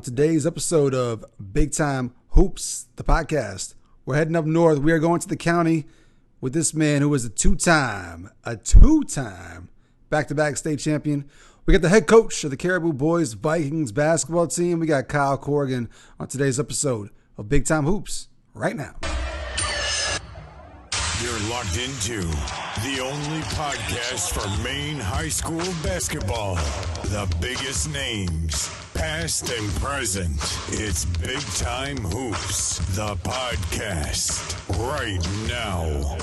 today's episode of Big Time Hoops, the podcast. We're heading up north. We are going to the county with this man who is a two-time back-to-back state champion. We got the head coach of the Caribou Vikings basketball team. We got Kyle Corrigan on today's episode of Big Time Hoops right now. You're locked into the only podcast for Maine high school basketball. The biggest names, past and present. It's Big Time Hoops, the podcast, right now.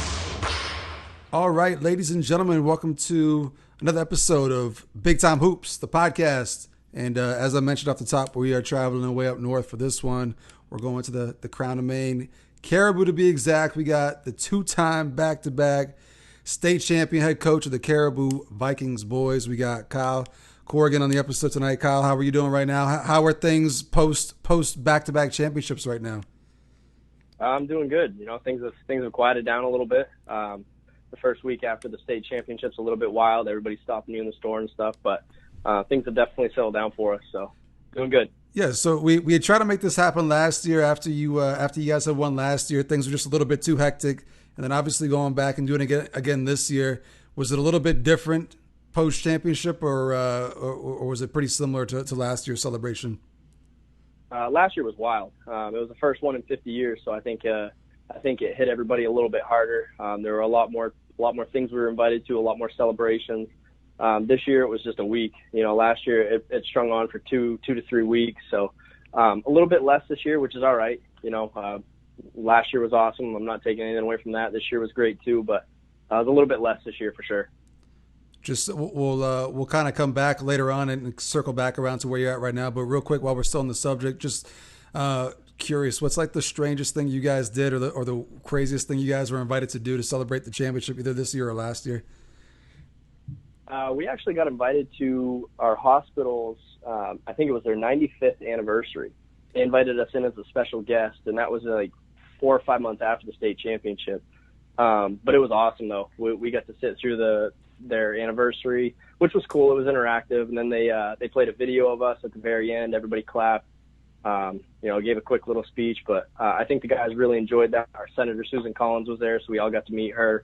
All right, ladies and gentlemen, welcome to another episode of Big Time Hoops, the podcast. And as I mentioned off the top, we are traveling way up north for this one. We're going to the Crown of Maine. Caribou to be exact. We got the two-time back-to-back state champion head coach of the Caribou Vikings boys. We got Kyle Corrigan on the episode tonight. Kyle, how are you doing right now? How are things post back-to-back championships right now? I'm doing good. You know, things have quieted down a little bit. The first week after the state championship's a little bit wild. Everybody's stopping you in the store and stuff, but things have definitely settled down for us. So doing good. Yeah, so we had tried to make this happen last year after you guys had won last year. Things were just a little bit too hectic. And then obviously going back and doing it again this year, was it a little bit different post-championship or was it pretty similar to last year's celebration? Last year was wild. It was the first one in 50 years, so I think it hit everybody a little bit harder. There were a lot more things we were invited to, a lot more celebrations. This year it was just a week. You know, last year it strung on for two to 3 weeks. So a little bit less this year, which is all right. You know, last year was awesome. I'm not taking anything away from that. This year was great too, but it was a little bit less this year for sure. Just we'll kind of come back later on and circle back around to where you're at right now. But real quick, while we're still on the subject, just curious, what's like the strangest thing you guys did or the craziest thing you guys were invited to do to celebrate the championship either this year or last year? We actually got invited to our hospital's, I think it was their 95th anniversary. They invited us in as a special guest, and that was like 4 or 5 months after the state championship. But it was awesome, though. We got to sit through their anniversary, which was cool. It was interactive, and then they played a video of us at the very end. Everybody clapped, gave a quick little speech. But I think the guys really enjoyed that. Our Senator Susan Collins was there, so we all got to meet her.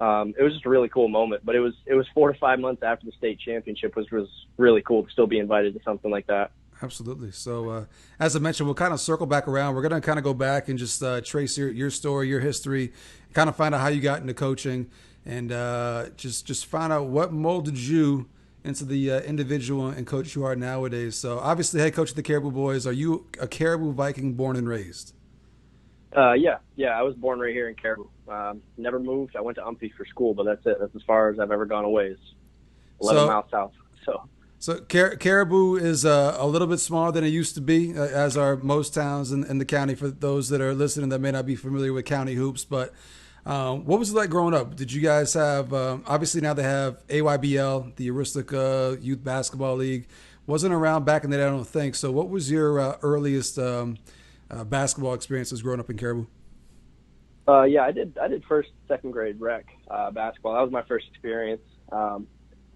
It was just a really cool moment, but it was 4 to 5 months after the state championship, which was really cool to still be invited to something like that. Absolutely. So as I mentioned, we'll kind of circle back around. We're going to kind of go back and just trace your story, your history, kind of find out how you got into coaching and just find out what molded you into the individual and coach you are nowadays. So obviously head coach of the Caribou boys. Are you a Caribou Viking born and raised? Yeah. I was born right here in Caribou. Never moved. I went to Umphy for school, but that's it. That's as far as I've ever gone away. Is 11 miles south. So Caribou is a little bit smaller than it used to be, as are most towns in the county. For those that are listening that may not be familiar with county hoops, but what was it like growing up? Did you guys have? Obviously now they have AYBL, the Aroostook Youth Basketball League. Wasn't around back in the day, I don't think. So what was your earliest basketball experiences growing up in Caribou? I did first, second grade rec basketball. That was my first experience.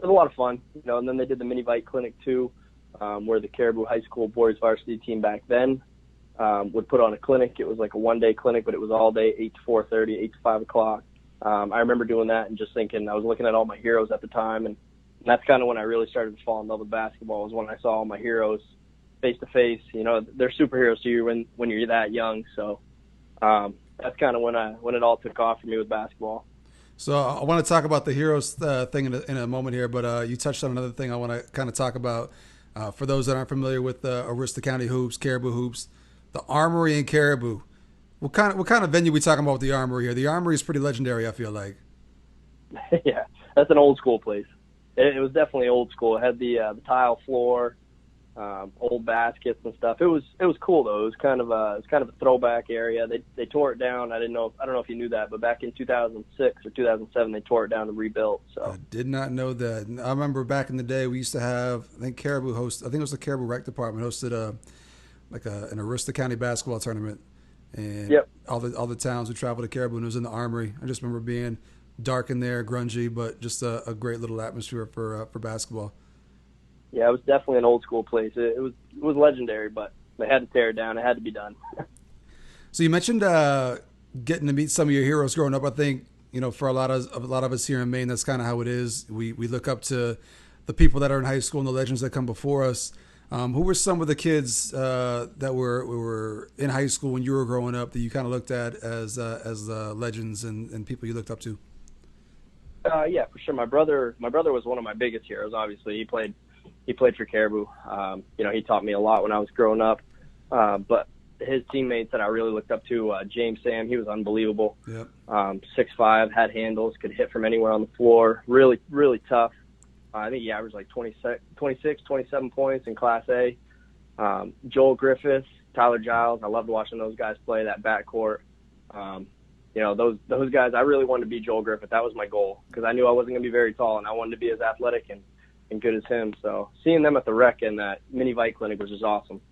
It was a lot of fun, and then they did the mini Vite clinic too, where the Caribou High School boys varsity team back then would put on a clinic. It was like a one-day clinic, but it was all day, 8 to 4:30, 8 to 5 o'clock. I remember doing that and just thinking, I was looking at all my heroes at the time, and that's kind of when I really started to fall in love with basketball, was when I saw all my heroes face to face. They're superheroes to you when you're that young. So that's kind of when it all took off for me with basketball. So I want to talk about the heroes thing in a moment here, but you touched on another thing I want to kind of talk about for those that aren't familiar with Aroostook County hoops, Caribou hoops, the Armory in Caribou. What kind of venue are we talking about with the Armory here? The Armory is pretty legendary, I feel like. Yeah, that's an old school place. It was definitely old school. It had the tile floor, old baskets and stuff. It was cool though. It was kind of a throwback area. They tore it down. I don't know if you knew that, but back in 2006 or 2007 they tore it down and rebuilt. So I did not know that. I remember back in the day we used to have, I think it was the Caribou Rec Department hosted an Aroostook County basketball tournament, and yep. all the towns would travel to Caribou, and it was in the Armory. I just remember being dark in there, grungy, but just a great little atmosphere for basketball. Yeah, it was definitely an old school place. It was legendary, but They had to tear it down. It had to be done. So you mentioned getting to meet some of your heroes growing up. I think, for a lot of us here in Maine, that's kind of how it is. We look up to the people that are in high school and the legends that come before us. Who were some of the kids that were in high school when you were growing up that you kind of looked at as legends and people you looked up to? Yeah, for sure. My brother was one of my biggest heroes. Obviously, he played for Caribou. He taught me a lot when I was growing up. But his teammates that I really looked up to, James Sam, he was unbelievable. Yep. 6'5", had handles, could hit from anywhere on the floor. Really, really tough. I think he averaged like 26, 27 points in Class A. Joel Griffith, Tyler Giles, I loved watching those guys play, that backcourt. Those guys, I really wanted to be Joel Griffith. That was my goal because I knew I wasn't going to be very tall, and I wanted to be as athletic and good as him. So seeing them at the rec and that mini Vite clinic was just awesome.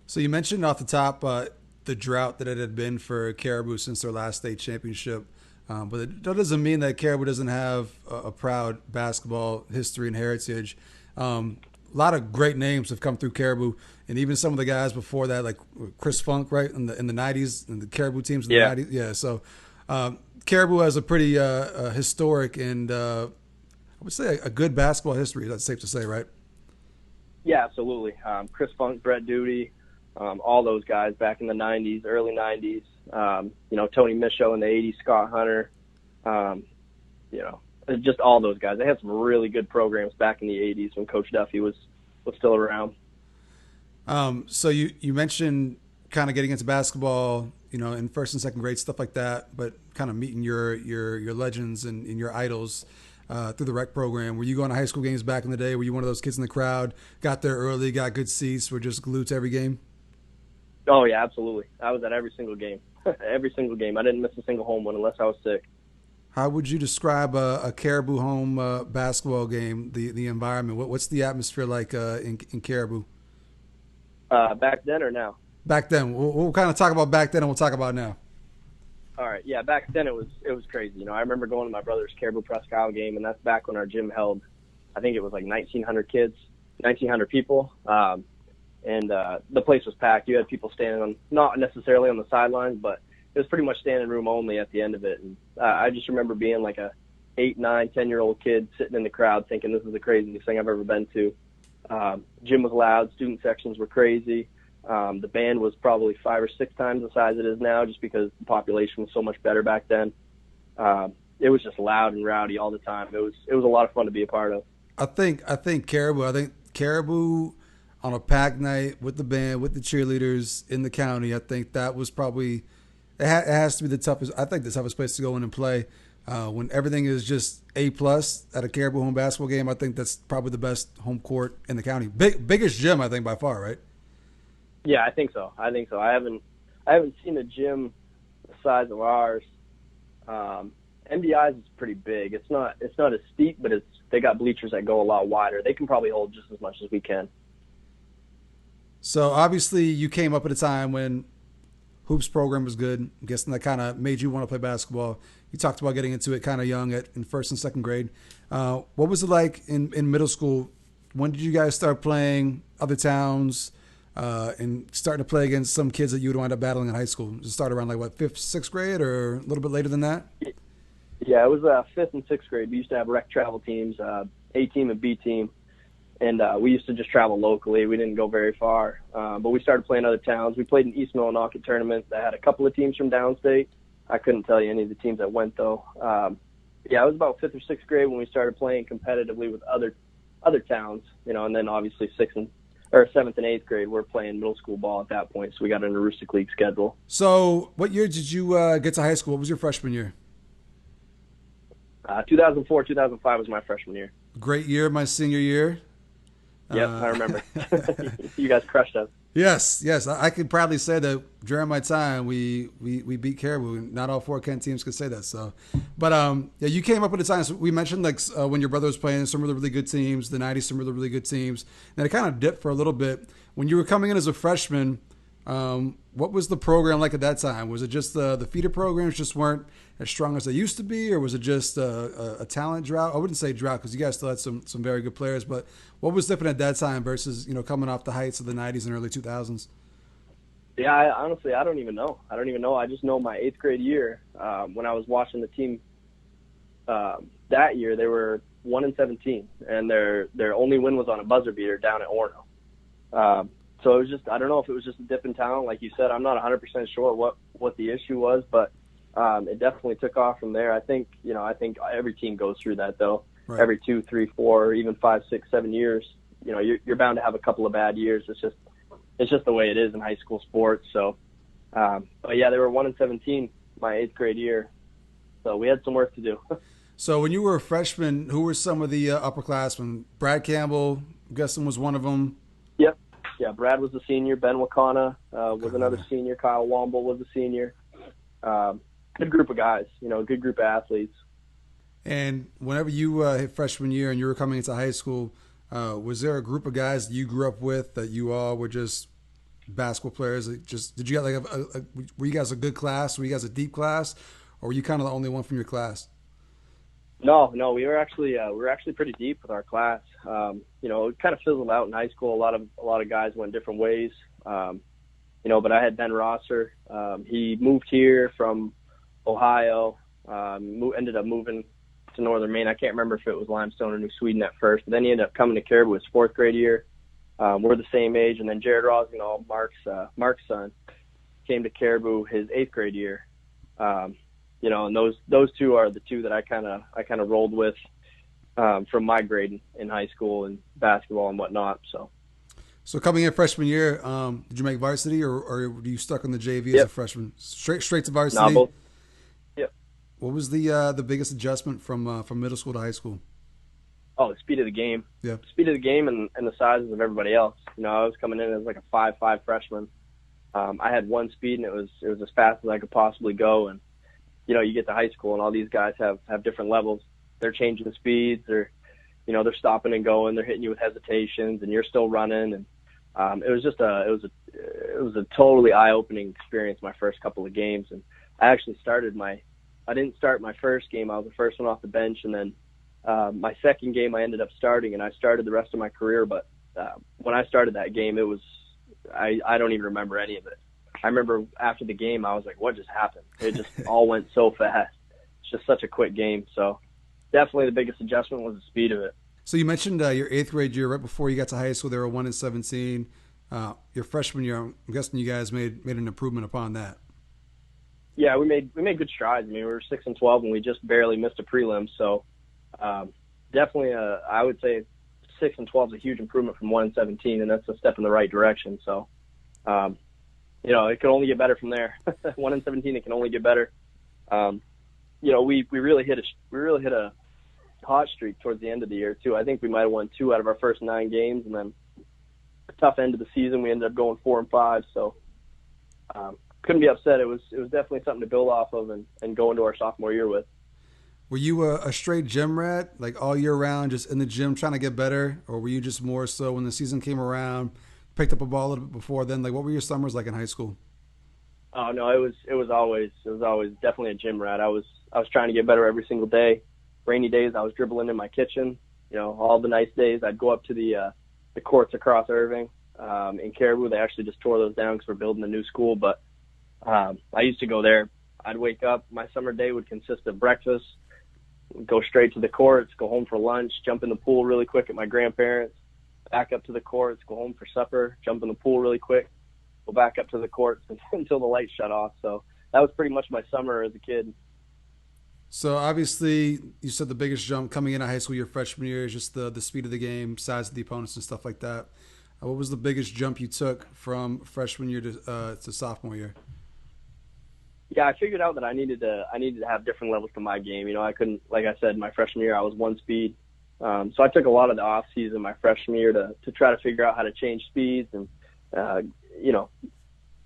So you mentioned off the top the drought that it had been for Caribou since their last state championship. But that doesn't mean that Caribou doesn't have a proud basketball history and heritage. A lot of great names have come through Caribou, and even some of the guys before that, like Chris Funk, right, in the 90s, and the Caribou teams in the 90s. Yeah, so Caribou has a pretty historic and I would say a good basketball history. That's safe to say, right? Yeah, absolutely. Chris Funk, Brett Doody, all those guys back in the 90s, early 90s. Tony Michaud in the 80s, Scott Hunter, just all those guys. They had some really good programs back in the 80s when Coach Duffy was still around. So you mentioned kind of getting into basketball, in first and second grade, stuff like that, but kind of meeting your legends and your idols through the rec program. Were you going to high school games back in the day? Were you one of those kids in the crowd, got there early, got good seats, were just glued to every game? Oh, yeah, absolutely. I was at every single game. Every single game. I didn't miss a single home one unless I was sick. How would you describe a Caribou home basketball game, the environment? What's the atmosphere like in Caribou? Back then or now? Back then. We'll kind of talk about back then and we'll talk about now. All right. Yeah, back then it was crazy. I remember going to my brother's Caribou Presque Isle game, and that's back when our gym held, I think it was like 1,900 kids, 1,900 people. And the place was packed. You had people standing on, not necessarily on the sidelines, but it was pretty much standing room only at the end of it. And I just remember being like a 8, 9, 10-year-old kid sitting in the crowd thinking this is the craziest thing I've ever been to. Gym was loud. Student sections were crazy. The band was probably 5 or 6 times the size it is now just because the population was so much better back then. It was just loud and rowdy all the time. It was a lot of fun to be a part of. I think Caribou on a packed night with the band, with the cheerleaders in the county, I think that was probably it has to be the toughest. I think the toughest place to go in and play. When everything is just A+ at a Caribou home basketball game, I think that's probably the best home court in the county. Biggest gym, I think, by far, right? Yeah, I think so. I haven't seen a gym the size of ours. MDI's is pretty big. It's not as steep, but they got bleachers that go a lot wider. They can probably hold just as much as we can. So obviously you came up at a time when hoops program was good. I'm guessing that kind of made you want to play basketball. You talked about getting into it kind of young in first and second grade. What was it like in middle school? When did you guys start playing other towns and starting to play against some kids that you would wind up battling in high school? Did it start around like what, 5th, 6th grade or a little bit later than that? Yeah, it was 5th and 6th grade. We used to have rec travel teams, A team and B team. And we used to just travel locally. We didn't go very far. But we started playing other towns. We played in East Millinocket tournament that had a couple of teams from downstate. I couldn't tell you any of the teams that went, though. It was about 5th or 6th grade when we started playing competitively with other towns, and then obviously 7th and 8th grade, we're playing middle school ball at that point, so we got in a Rustic League schedule. So what year did you get to high school? What was your freshman year? 2004, 2005 was my freshman year. Great year, my senior year. Yep, I remember. You guys crushed us. Yes. I could proudly say that during my time we beat Caribou. Not all 4 Kent teams could say that. So, but you came up at a time. So we mentioned when your brother was playing some really, really good teams, the 90s, some really, really good teams. And it kind of dipped for a little bit. When you were coming in as a freshman, what was the program like at that time? Was it just the feeder programs just weren't as strong as they used to be, or was it just a talent drought? I wouldn't say drought because you guys still had some very good players, but what was different at that time versus coming off the heights of the 90s and early 2000s? Yeah, honestly, I don't even know. I just know my 8th grade year, when I was watching the team that year, they were 1-17, and their only win was on a buzzer beater down at Orono. So it was just, I don't know if it was just a dip in talent, like you said. I'm not 100% sure what the issue was, but it definitely took off from there. I think every team goes through that, though. Right. Every 2, 3, 4, even 5, 6, 7 years, you're bound to have a couple of bad years. It's just the way it is in high school sports. So, but yeah, they were 1-17 my 8th grade year, so we had some work to do. So when you were a freshman, who were some of the upperclassmen? Brad Campbell, I'm guessing, was one of them. Yep. Yeah, Brad was a senior. Ben Wakana was another senior. Kyle Womble was a senior. Good group of guys, good group of athletes. And whenever you hit freshman year and you were coming into high school, was there a group of guys that you grew up with that you all were just basketball players? Did you get were you guys a good class? Were you guys a deep class, or were you kind of the only one from your class? No, we were actually pretty deep with our class. It kind of fizzled out in high school. A lot of guys went different ways. But I had Ben Rosser. He moved here from Ohio. Ended up moving to Northern Maine. I can't remember if it was Limestone or New Sweden at first, but then he ended up coming to Caribou his 4th grade year. We're the same age, and then Jared Rosignol, Mark's son, came to Caribou his 8th grade year. And those two are the two that I kind of rolled with from my grade in high school and basketball and whatnot. So coming in freshman year, did you make varsity or were you stuck on the JV as a freshman? Straight to varsity. No, both. Yep. What was the biggest adjustment from middle school to high school? Oh, the speed of the game. Yeah. Speed of the game and the sizes of everybody else. I was coming in as like a 5'5" freshman. I had one speed, and it was as fast as I could possibly go. And you get to high school, and all these guys have different levels. They're changing speeds. They're stopping and going. They're hitting you with hesitations, and you're still running. And it was a totally eye-opening experience my first couple of games. And I actually I didn't start my first game. I was the first one off the bench, and then my second game I ended up starting, and I started the rest of my career. But when I started that game, it was I don't even remember any of it. I remember after the game, I was like, what just happened? It just all went so fast. It's just such a quick game. So definitely the biggest adjustment was the speed of it. So you mentioned your 8th grade year, right before you got to high school, they were 1-17. Your freshman year, I'm guessing you guys made an improvement upon that. Yeah, we made good strides. I mean, we were 6-12, and we just barely missed a prelim. So definitely, I would say 6-12 is a huge improvement from 1-17, and that's a step in the right direction. So, it can only get better from there. 1-17, it can only get better. We really hit a hot streak towards the end of the year too. I think we might have won 2 out of our first 9 games, and then a tough end of the season, we ended up going 4-5. So couldn't be upset. It was definitely something to build off of and go into our sophomore year with. Were you a straight gym rat, like all year round, just in the gym trying to get better, or were you just more so when the season came around, picked up a ball a little bit before then? Like, what were your summers like in high school? Oh no, it was always definitely a gym rat. I was trying to get better every single day. Rainy days, I was dribbling in my kitchen. All the nice days, I'd go up to the courts across Irving. In Caribou, they actually just tore those down because we're building a new school. But I used to go there. I'd wake up. My summer day would consist of breakfast, go straight to the courts, go home for lunch, jump in the pool really quick at my grandparents', back up to the courts, go home for supper, jump in the pool really quick, go back up to the courts until the lights shut off. So that was pretty much my summer as a kid. So obviously, you said the biggest jump coming into high school your freshman year is just the speed of the game, size of the opponents, and stuff like that. What was the biggest jump you took from freshman year to sophomore year? Yeah, I figured out that I needed to have different levels to my game. I couldn't, like I said, my freshman year I was one speed. So I took a lot of the off season my freshman year to try to figure out how to change speeds. And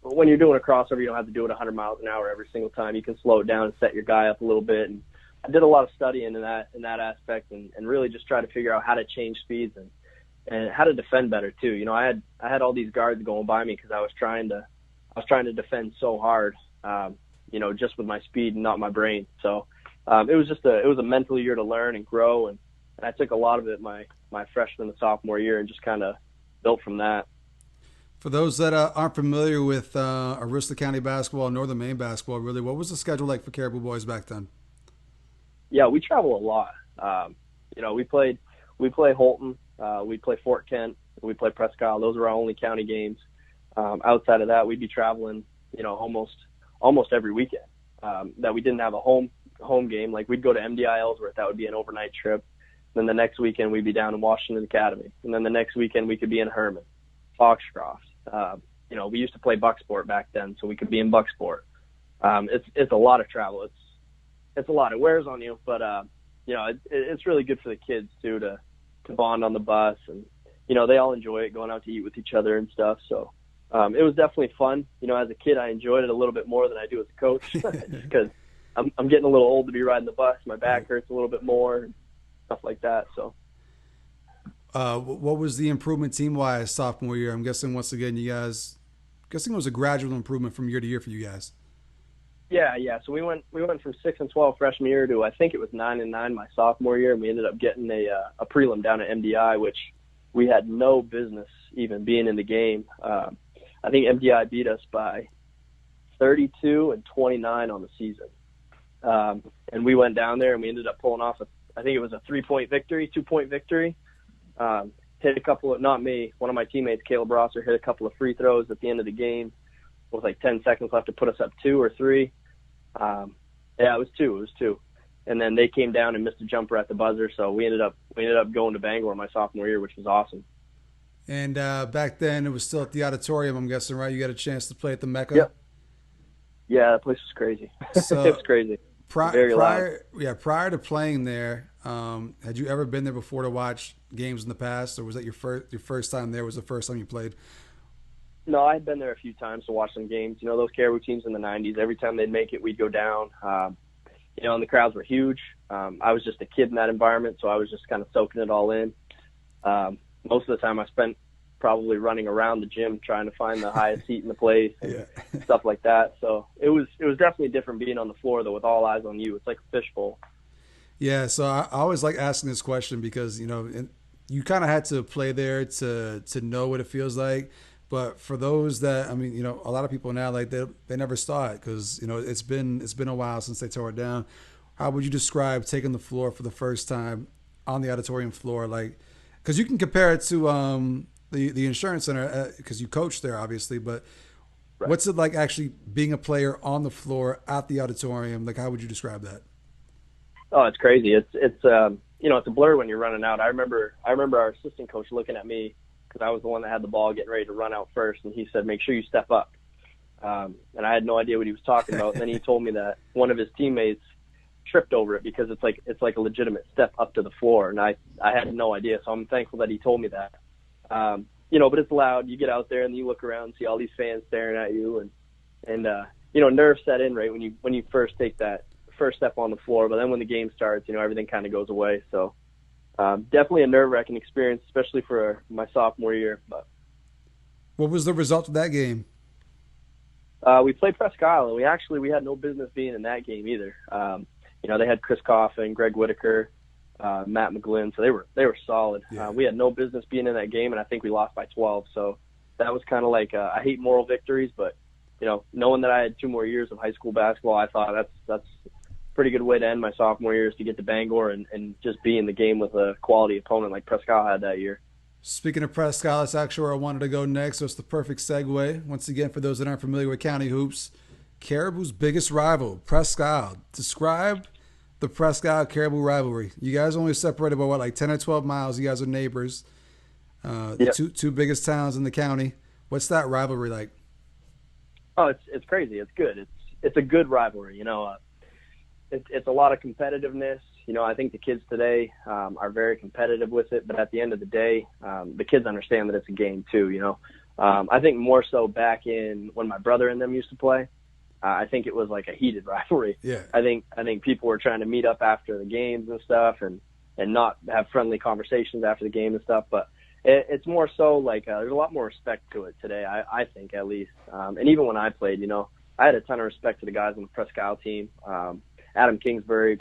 when you're doing a crossover, you don't have to do it 100 miles an hour every single time. You can slow it down and set your guy up a little bit. And I did a lot of studying in that aspect, and really just try to figure out how to change speeds and how to defend better too. I had all these guards going by me because I was trying to defend so hard. Just with my speed and not my brain. So it was a mental year to learn and grow, and I took a lot of it my freshman and sophomore year and just kind of built from that. For those that aren't familiar with Aroostook County basketball, Northern Maine basketball, really, what was the schedule like for Caribou boys back then? Yeah, we travel a lot. We play Holton, we play Fort Kent, we play Presque Isle. Those are our only county games. Outside of that, we'd be traveling, almost every weekend. That we didn't have a home game. Like we'd go to MDI Ellsworth, that would be an overnight trip. Then the next weekend we'd be down in Washington Academy, and then the next weekend we could be in Herman, Foxcroft. We used to play Bucksport back then, so we could be in Bucksport. It's a lot of travel. It's a lot. It wears on you, but it's really good for the kids too to bond on the bus, and they all enjoy it, going out to eat with each other and stuff. So it was definitely fun. As a kid, I enjoyed it a little bit more than I do as a coach, just because I'm getting a little old to be riding the bus. My back hurts a little bit more, and stuff like that. So. What was the improvement team-wise sophomore year? I'm guessing once again it was a gradual improvement from year to year for you guys. Yeah. So we went from 6-12 freshman year to I think it was 9-9 my sophomore year, and we ended up getting a prelim down at MDI, which we had no business even being in the game. I think MDI beat us by 32-29 on the season, and we went down there and we ended up pulling off I think it was a 2-point victory. Hit a couple of, not me, one of my teammates, Caleb Rosser, hit a couple of free throws at the end of the game with like 10 seconds left to put us up 2 or 3. It was 2. And then they came down and missed a jumper at the buzzer, so we ended up going to Bangor my sophomore year, which was awesome. And back then it was still at the auditorium, I'm guessing, right? You got a chance to play at the Mecca? Yep. Yeah, that place was crazy. So it was crazy. Very loud. Prior to playing there, had you ever been there before to watch games in the past, or was that your first time there? Was the first time you played? No, I had been there a few times to watch some games. Those Caribou teams in the 90s, every time they'd make it, we'd go down. And the crowds were huge. I was just a kid in that environment, so I was just kind of soaking it all in. Most of the time I spent probably running around the gym trying to find the highest seat in the place and stuff like that. So it was definitely different being on the floor, though, with all eyes on you. It's like a fishbowl. Yeah, so I always like asking this question because, you kind of had to play there to know what it feels like. But for those that, a lot of people now, like they never saw it because, it's been a while since they tore it down. How would you describe taking the floor for the first time on the auditorium floor? Like, because you can compare it to the insurance center because you coach there, obviously. But right. What's it like actually being a player on the floor at the auditorium? Like, how would you describe that? Oh, it's crazy. It's a blur when you're running out. I remember our assistant coach looking at me because I was the one that had the ball getting ready to run out first, and he said, "Make sure you step up." And I had no idea what he was talking about. And then he told me that one of his teammates tripped over it because it's like a legitimate step up to the floor, and I had no idea. So I'm thankful that he told me that. But it's loud. You get out there and you look around and see all these fans staring at you, and nerves set in right when you first take that first step on the floor. But then when the game starts, everything kind of goes away. So definitely a nerve-wracking experience, especially for my sophomore year. But what was the result of that game? We played Presque Isle, and we had no business being in that game either. They had Chris Coffin, Greg Whitaker, Matt McGlynn, so they were solid. Yeah. We had no business being in that game, and I think we lost by 12. So that was kind of like I hate moral victories, but knowing that I had 2 more years of high school basketball, I thought that's a pretty good way to end my sophomore year is to get to Bangor and just be in the game with a quality opponent like Presque Isle had that year. Speaking of Presque Isle, that's actually where I wanted to go next, so it's the perfect segue. Once again, for those that aren't familiar with county hoops, Caribou's biggest rival, Presque Isle. Describe the Presque Isle Caribou rivalry. You guys only separated by like 10 or 12 miles. You guys are neighbors. Yep. Two biggest towns in the county. What's that rivalry like? Oh, it's crazy. It's good. It's a good rivalry. It's a lot of competitiveness. I think the kids today are very competitive with it, but at the end of the day, the kids understand that it's a game too. I think more so back in when my brother and them used to play. I think it was like a heated rivalry. Yeah. I think people were trying to meet up after the games and stuff, and not have friendly conversations after the game and stuff. But it's more so like there's a lot more respect to it today. I think at least. And even when I played, I had a ton of respect to the guys on the Presque Isle team. Adam Kingsbury,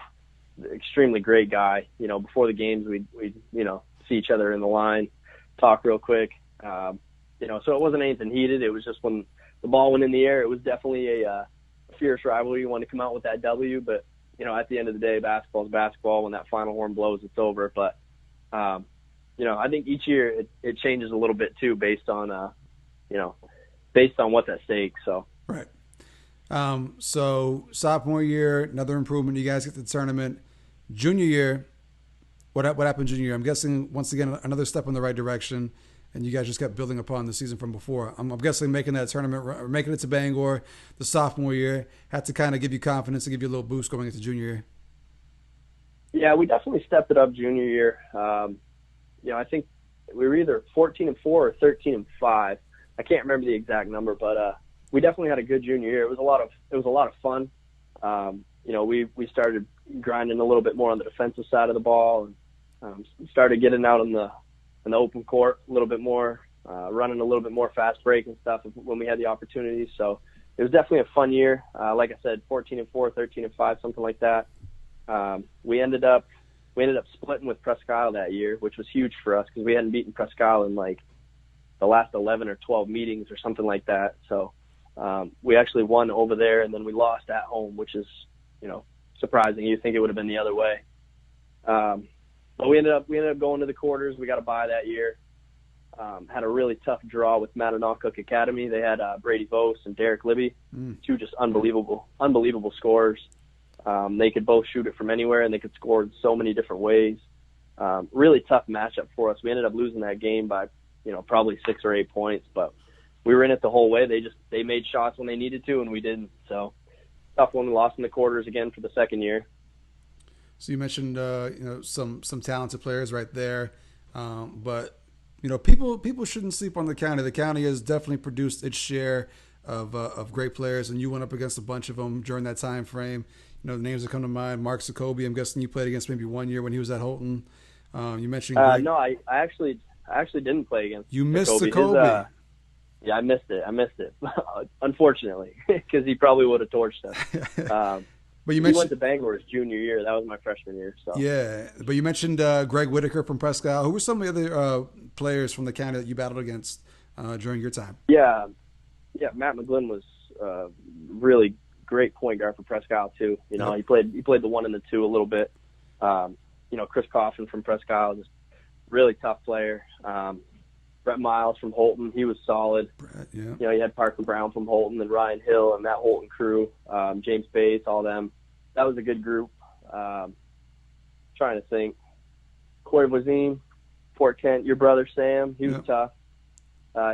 extremely great guy. Before the games, we'd see each other in the line, talk real quick. so it wasn't anything heated. It was just when the ball went in the air, it was definitely a fierce rivalry. You wanted to come out with that W, but, at the end of the day, basketball is basketball. When that final horn blows, it's over. But, I think each year it changes a little bit too based on what's at stake. So. Right. So sophomore year, another improvement. You guys get to the tournament. Junior year, what happened junior year? I'm guessing, once again, another step in the right direction, and you guys just kept building upon the season from before. I'm guessing making that tournament, or making it to Bangor the sophomore year, had to kind of give you confidence and give you a little boost going into junior year. Yeah, we definitely stepped it up junior year. I think we were either 14-4 or 13-5. I can't remember the exact number, but we definitely had a good junior year. It was a lot of fun. We started grinding a little bit more on the defensive side of the ball, and started getting out in the open court a little bit more, running a little bit more fast break and stuff when we had the opportunity. So it was definitely a fun year. Like I said, 14-4, 13-5, something like that. We ended up splitting with Presque Isle that year, which was huge for us because we hadn't beaten Presque Isle in like the last 11 or 12 meetings or something like that. So we actually won over there, and then we lost at home, which is, surprising. You'd think it would have been the other way. But we ended up going to the quarters. We got a bye that year. Had a really tough draw with Mattanock Academy. They had Brady Vos and Derek Libby, two just unbelievable scorers. They could both shoot it from anywhere, and they could score in so many different ways. Really tough matchup for us. We ended up losing that game by, probably 6 or 8 points, but we were in it the whole way. They made shots when they needed to, and we didn't. So tough one. We lost in the quarters again for the second year. So you mentioned some talented players right there, but people shouldn't sleep on the county. The county has definitely produced its share of great players, and you went up against a bunch of them during that time frame. The names that come to mind: Mark Jacoby. I'm guessing you played against maybe 1 year when he was at Holton. You mentioned no, I actually didn't play against. You missed Jacoby. Yeah, I missed it, unfortunately, because he probably would have torched us. But he went to Bangor his junior year. That was my freshman year. So. Yeah, but you mentioned Greg Whitaker from Presque Isle. Who were some of the other players from the county that you battled against during your time? Yeah, Matt McGlynn was really great point guard for Presque Isle too. He played the 1 and the 2 a little bit. Chris Coffin from Presque Isle, just really tough player. Brett Miles from Holton, he was solid. Brett, yeah. You had Parker Brown from Holton and Ryan Hill and that Holton crew, James Bates, all them. That was a good group. Trying to think. Corey Voisin, Fort Kent, your brother Sam, he was tough.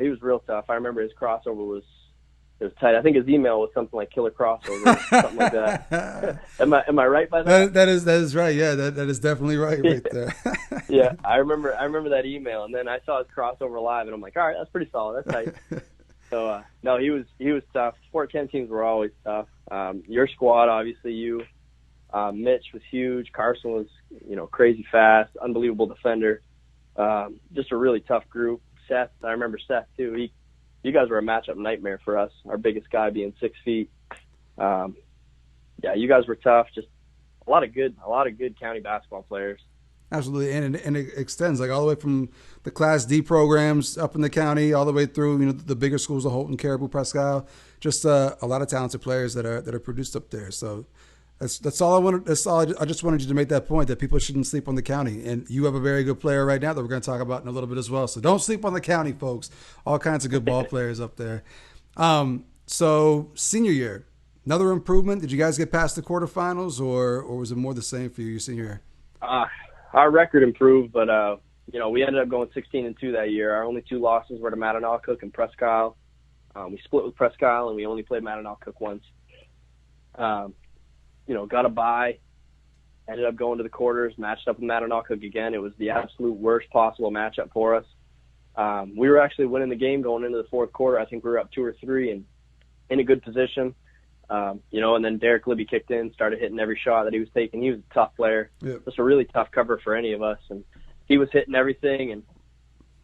He was real tough. I remember his crossover was tight. I think his email was something like killer crossover, something like that. Am I right by that? That is right. Yeah, that is definitely right there. Yeah, I remember that email, and then I saw his crossover live, and I'm like, all right, that's pretty solid. That's tight. So no, he was tough. Fort Kent teams were always tough. Your squad, obviously, Mitch was huge. Carson was crazy fast, unbelievable defender. Just a really tough group. Seth, I remember Seth too. You guys were a matchup nightmare for us. Our biggest guy being 6 feet. You guys were tough. Just a lot of good county basketball players. Absolutely, and it extends like all the way from the Class D programs up in the county, all the way through the bigger schools, the Holton, Caribou, Presque Isle. Just a lot of talented players that are produced up there. So that's all I wanted. That's all. I just wanted you to make that point that people shouldn't sleep on the county. And you have a very good player right now that we're going to talk about in a little bit as well. So don't sleep on the county, folks. All kinds of good ball players up there. So senior year, another improvement. Did you guys get past the quarterfinals, or was it more the same for you your senior year? Our record improved, but we ended up going 16-2 that year. Our only 2 losses were to Mattanock and Presque Isle. We split with Presque Isle, and we only played Mattanock once. Got a bye, ended up going to the quarters, matched up with Mattanock again. It was the absolute worst possible matchup for us. We were actually winning the game going into the fourth quarter. I think we were up 2 or 3 and in a good position. And then Derek Libby kicked in, started hitting every shot that he was taking. He was a tough player. Yep. Just a really tough cover for any of us. And he was hitting everything, and,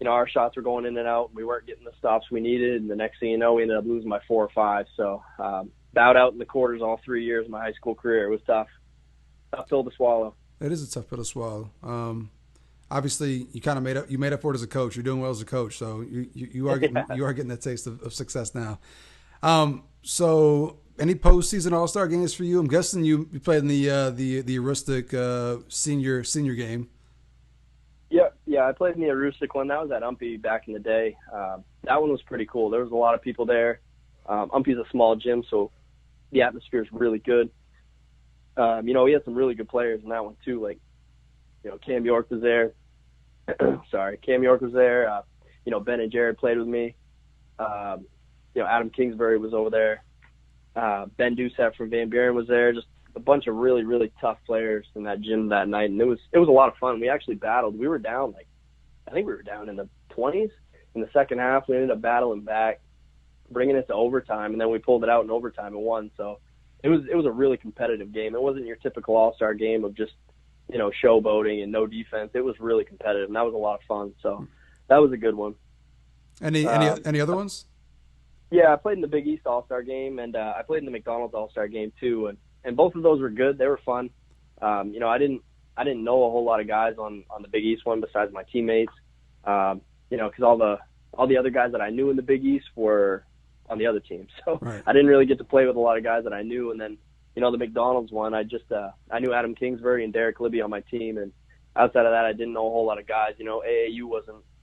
our shots were going in and out. We weren't getting the stops we needed, and the next thing you know, we ended up losing by 4 or 5. So bowed out in the quarters all 3 years of my high school career. It was tough. Tough pill to swallow. It is a tough pill to swallow. obviously you kind of made up for it as a coach. You're doing well as a coach, so you are getting you are getting that taste of success now. So any postseason All-Star games for you? I'm guessing you played in the Aroostook senior game. Yeah, I played in the Aroostook one. That was at Umpy back in the day. That one was pretty cool. There was a lot of people there. Umpy's a small gym, so the atmosphere is really good. We had some really good players in that one too. Like, Cam York was there. Cam York was there. Ben and Jared played with me. Adam Kingsbury was over there. Ben Doucette from Van Buren was there. Just a bunch of really, really tough players in that gym that night, and it was a lot of fun. We actually battled. We were down I think we were down in the 20s in the second half. We ended up battling back, bringing it to overtime, and then we pulled it out in overtime and won. So it was a really competitive game. It wasn't your typical All-Star game of just showboating and no defense. It was really competitive, and that was a lot of fun. So that was a good one. Any other ones? Yeah, I played in the Big East All-Star game, and I played in the McDonald's All-Star game too, and both of those were good. They were fun. I didn't know a whole lot of guys on the Big East one besides my teammates. Because all the other guys that I knew in the Big East were on the other team, so right. I didn't really get to play with a lot of guys that I knew. And then the McDonald's one, I knew Adam Kingsbury and Derek Libby on my team, and outside of that, I didn't know a whole lot of guys.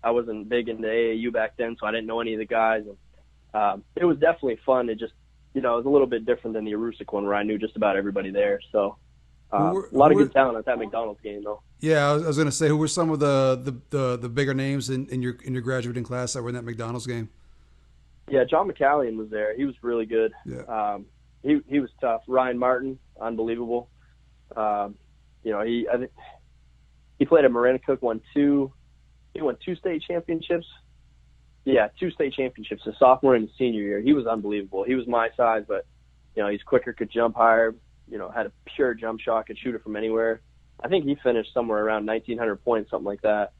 I wasn't big into AAU back then, so I didn't know any of the guys. And it was definitely fun. It just it was a little bit different than the Aroostook one where I knew just about everybody there. So a lot of good talent at that McDonald's game, though. Yeah, I was going to say, who were some of the bigger names in your graduating class that were in that McDonald's game? Yeah, John McCallion was there. He was really good. Yeah. He was tough. Ryan Martin, unbelievable. I think he played at Marinacook, won two state championships. Yeah, 2 state championships, his sophomore and his senior year. He was unbelievable. He was my size, but he's quicker, could jump higher. Had a pure jump shot, could shoot it from anywhere. I think he finished somewhere around 1,900 points, something like that.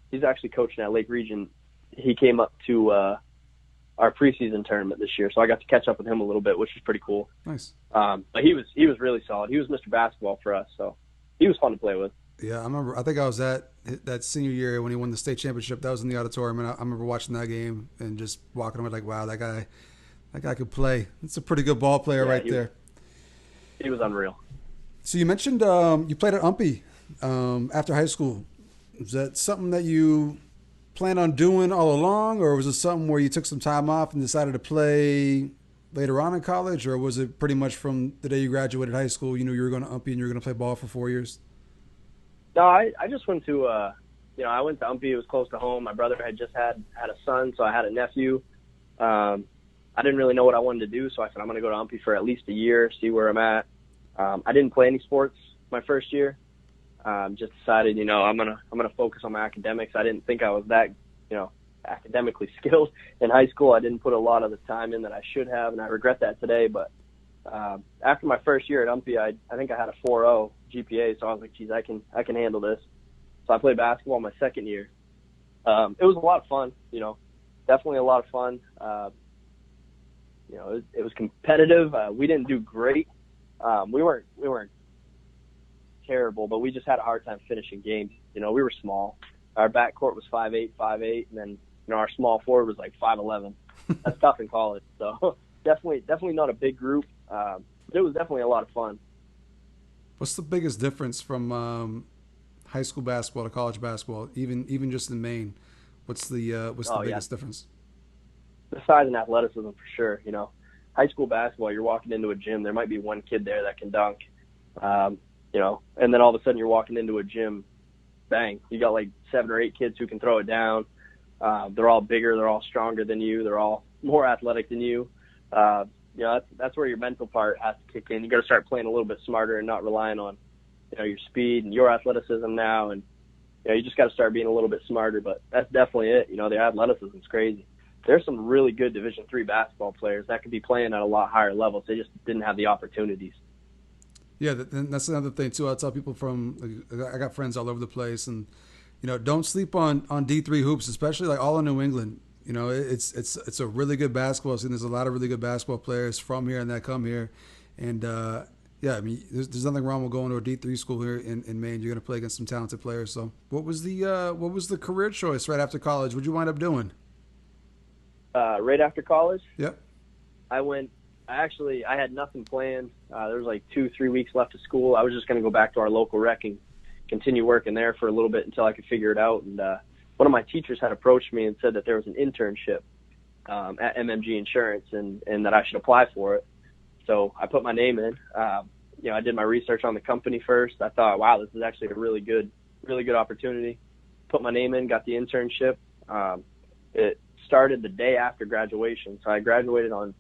He's actually coaching at Lake Region. He came up to our preseason tournament this year, so I got to catch up with him a little bit, which was pretty cool. Nice. But he was really solid. He was Mr. Basketball for us, so he was fun to play with. Yeah, I remember. I think I was at that senior year when he won the state championship. That was in the auditorium, and I remember watching that game and just walking away like, "Wow, that guy could play. It's a pretty good ball player right there." He was unreal. So you mentioned you played at Umpy after high school. Was that something that you planned on doing all along, or was it something where you took some time off and decided to play later on in college, or was it pretty much from the day you graduated high school, you knew you were going to Umpy and you were going to play ball for 4 years? No, I just went to I went to Umpy. It was close to home. My brother had just had a son, so I had a nephew. I didn't really know what I wanted to do, so I said I'm going to go to Umpy for at least a year, see where I'm at. I didn't play any sports my first year. Just decided, I'm gonna focus on my academics. I didn't think I was that, academically skilled in high school. I didn't put a lot of the time in that I should have, and I regret that today. But after my first year at Umpy, I think I had a 4.0 GPA, so I was like, geez, I can handle this. So I played basketball my second year. It was a lot of fun, definitely a lot of fun. It was competitive. We didn't do great. We weren't terrible, but we just had a hard time finishing games. We were small. Our backcourt was 5'8", and then our small forward was like 5'11". That's tough in college. So definitely not a big group. But it was definitely a lot of fun. What's the biggest difference from high school basketball to college basketball, even just in Maine? What's the biggest difference? The size and athleticism for sure. High school basketball, you're walking into a gym, there might be one kid there that can dunk. And then all of a sudden you're walking into a gym, bang, you got like 7 or 8 kids who can throw it down. They're all bigger, they're all stronger than you, they're all more athletic than you. That's where your mental part has to kick in. You got to start playing a little bit smarter and not relying on, your speed and your athleticism now. And you just got to start being a little bit smarter. But that's definitely it. The athleticism is crazy. There's some really good Division III basketball players that could be playing at a lot higher levels. They just didn't have the opportunities. Yeah, that's another thing too. I tell people I got friends all over the place, and don't sleep on D3 hoops, especially like all in New England. It's a really good basketball scene. There's a lot of really good basketball players from here and that come here, and Yeah, I mean, there's nothing wrong with going to a D3 school here in Maine. You're going to play against some talented players. So, what was the career choice right after college? What'd you wind up doing? Right after college, Yep. I had nothing planned. There was like 2-3 weeks left of school. I was just going to go back to our local rec and continue working there for a little bit until I could figure it out. And one of my teachers had approached me and said that there was an internship at MMG Insurance and that I should apply for it. So I put my name in. I did my research on the company first. I thought, wow, this is actually a really good opportunity. Put my name in, got the internship. It started the day after graduation. So I graduated on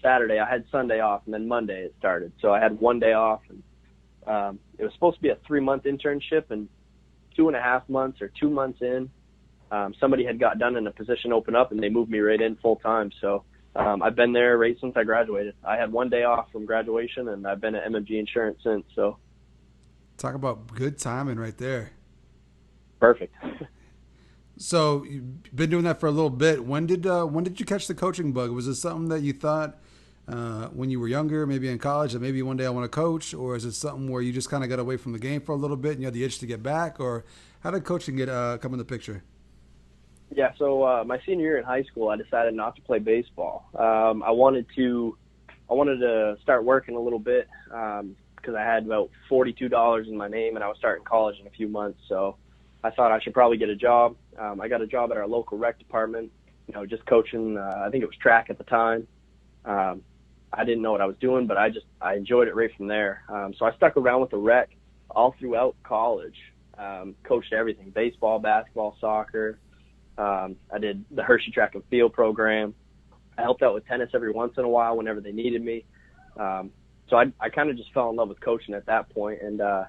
Saturday. I had Sunday off, and then Monday it started. So I had one day off. And it was supposed to be a 3-month internship, and 2.5 months or 2 months in, somebody had got done and a position open up, and they moved me right in full time. So I've been there right since I graduated. I had one day off from graduation, and I've been at MMG Insurance since. So Talk about good timing right there. perfect. So you've been doing that for a little bit. When did you catch the coaching bug? Was it something that you thought when you were younger, maybe in college, that maybe one day I want to coach, or is it something where you just kind of got away from the game for a little bit and you had the itch to get back, or how did coaching come in the picture? Yeah, so my senior year in high school, I decided not to play baseball. I wanted to start working a little bit because I had about $42 in my name, and I was starting college in a few months. So I thought I should probably get a job. I got a job at our local rec department, just coaching. I think it was track at the time. I didn't know what I was doing, but I enjoyed it right from there. So I stuck around with the rec all throughout college. Coached everything: baseball, basketball, soccer. I did the Hershey track and field program. I helped out with tennis every once in a while whenever they needed me. So I kind of just fell in love with coaching at that point. And I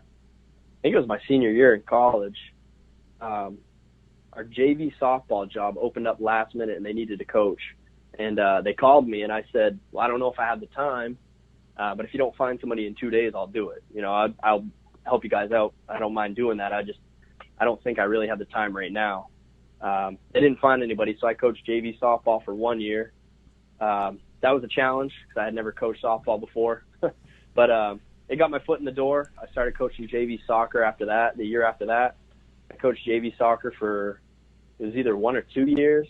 think it was my senior year in college. Our JV softball job opened up last minute, and they needed a coach. And they called me, and I said, well, I don't know if I have the time, but if you don't find somebody in 2 days, I'll do it. I'll help you guys out. I don't mind doing that. I don't think I really have the time right now. They didn't find anybody, so I coached JV softball for 1 year. That was a challenge because I had never coached softball before. But it got my foot in the door. I started coaching JV soccer after that. The year after that, I coached JV soccer for, it was either 1 or 2 years.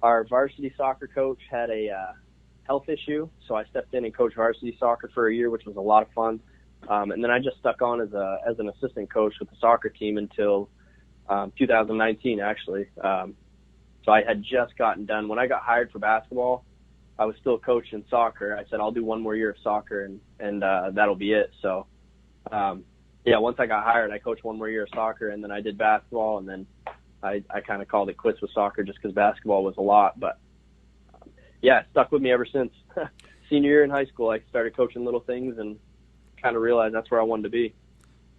Our varsity soccer coach had a health issue, so I stepped in and coached varsity soccer for a year, which was a lot of fun. And then I just stuck on as an assistant coach with the soccer team until 2019, actually. So I had just gotten done. When I got hired for basketball, I was still coaching soccer. I said, I'll do 1 more year of soccer, and that'll be it. So, once I got hired, I coached 1 more year of soccer, and then I did basketball, and then I kind of called it quits with soccer just because basketball was a lot. But, it stuck with me ever since. Senior year in high school, I started coaching little things and kind of realized that's where I wanted to be.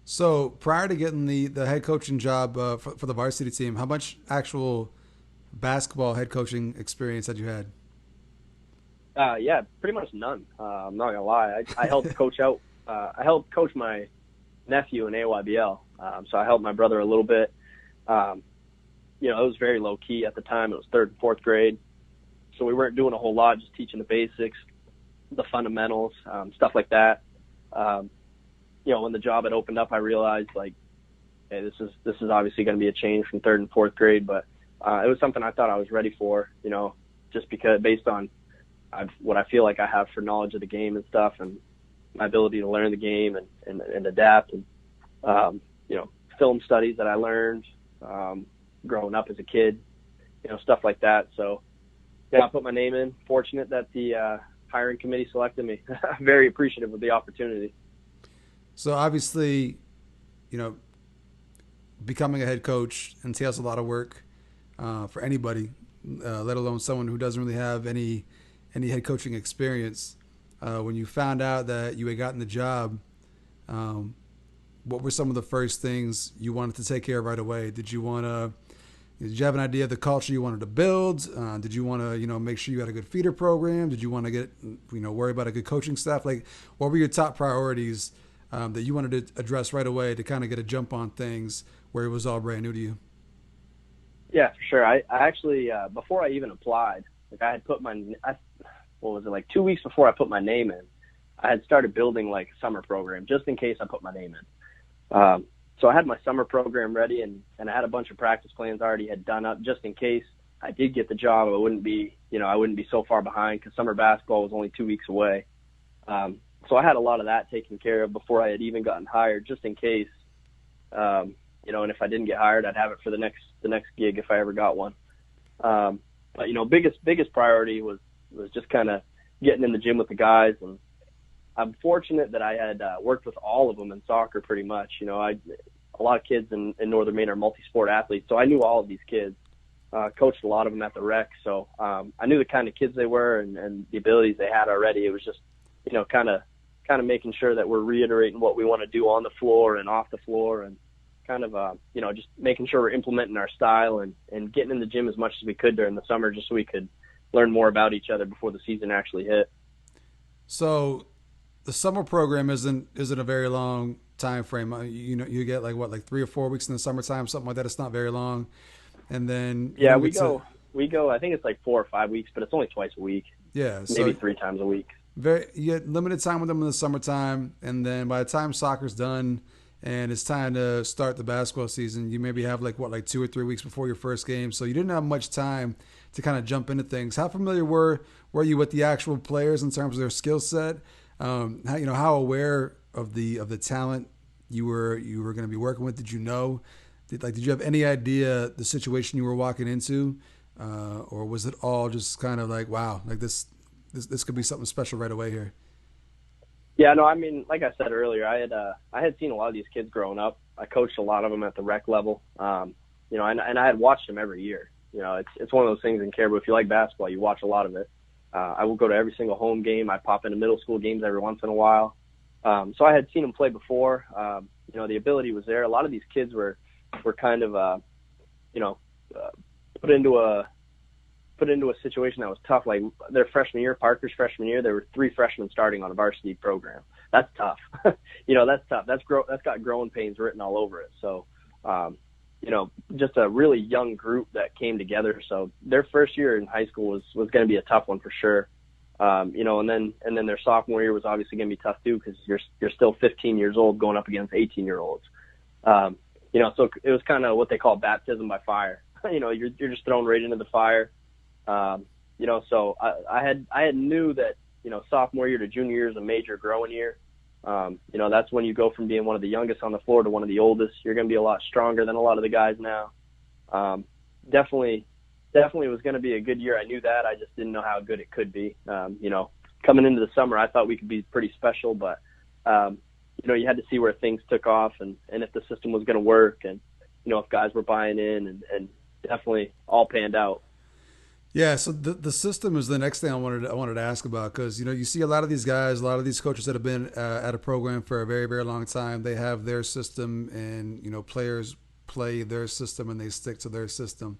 So prior to getting the head coaching job for the varsity team, how much actual basketball head coaching experience had you had? Pretty much none. I'm not gonna lie. I helped coach out. I helped coach my nephew in AYBL. So I helped my brother a little bit. It was very low key at the time. It was 3rd and 4th grade, so we weren't doing a whole lot. Just teaching the basics, the fundamentals, stuff like that. When the job had opened up, I realized hey, this is obviously going to be a change from 3rd and 4th grade, but it was something I thought I was ready for, just because based on what I feel like I have for knowledge of the game and stuff, and my ability to learn the game and adapt, and film studies that I learned growing up as a kid, stuff like that. So I put my name in. Fortunate that the hiring committee selected me. Very appreciative of the opportunity. So obviously, becoming a head coach entails a lot of work for anybody, let alone someone who doesn't really have any head coaching experience. When you found out that you had gotten the job, what were some of the first things you wanted to take care of right away? Did you have an idea of the culture you wanted to build? Did you want to, make sure you had a good feeder program? Did you want to get, worry about a good coaching staff? Like, what were your top priorities that you wanted to address right away to kind of get a jump on things where it was all brand new to you? Yeah, for sure. I actually, before I even applied, I had put when like 2 weeks before I put my name in, I had started building like a summer program just in case I put my name in. So I had my summer program ready, and I had a bunch of practice plans I already had done up just in case I did get the job. I wouldn't be so far behind because summer basketball was only 2 weeks away. So I had a lot of that taken care of before I had even gotten hired, just in case. And if I didn't get hired, I'd have it for the next gig if I ever got one. But biggest priority was just kind of getting in the gym with the guys, and I'm fortunate that I had worked with all of them in soccer pretty much. A lot of kids in Northern Maine are multi-sport athletes, so I knew all of these kids. Coached a lot of them at the rec, so I knew the kind of kids they were and the abilities they had already. It was just, kind of making sure that we're reiterating what we want to do on the floor and off the floor, and kind of, just making sure we're implementing our style and getting in the gym as much as we could during the summer just so we could learn more about each other before the season actually hit. So the summer program isn't a very long time frame. You get like 3 or 4 weeks in the summertime, something like that. It's not very long. And then we go. I think it's like 4 or 5 weeks, but it's only twice a week. Yeah, maybe 3 times a week. You get limited time with them in the summertime, and then by the time soccer's done and it's time to start the basketball season, you maybe have 2 or 3 weeks before your first game. So you didn't have much time to kind of jump into things. How familiar were you with the actual players in terms of their skill set? How aware of the talent you were going to be working with? Did you know? Did you have any idea the situation you were walking into, or was it all just kind of like, wow, like this could be something special right away here? Yeah, no, I mean, like I said earlier, I had seen a lot of these kids growing up. I coached a lot of them at the rec level, and I had watched them every year. It's one of those things in Caribou. If you like basketball, you watch a lot of it. I will go to every single home game. I pop into middle school games every once in a while. So I had seen them play before. The ability was there. A lot of these kids were kind of, put into a situation that was tough. Like their freshman year, Parker's freshman year, there were 3 freshmen starting on a varsity program. That's tough. That's tough. That's got growing pains written all over it. So, just a really young group that came together. So their first year in high school was going to be a tough one for sure. And then their sophomore year was obviously going to be tough too, because you're still 15 years old going up against 18-year-olds. So it was kind of what they call baptism by fire. You're just thrown right into the fire. So I had knew that, sophomore year to junior year is a major growing year. That's when you go from being one of the youngest on the floor to one of the oldest. You're going to be a lot stronger than a lot of the guys now. Definitely was going to be a good year. I knew that. I just didn't know how good it could be. Coming into the summer, I thought we could be pretty special, but, you had to see where things took off and if the system was going to work and, if guys were buying in and definitely all panned out. Yeah, so the system is the next thing I wanted to ask about, because you see a lot of these guys, a lot of these coaches that have been at a program for a very, very long time. They have their system, and players play their system and they stick to their system.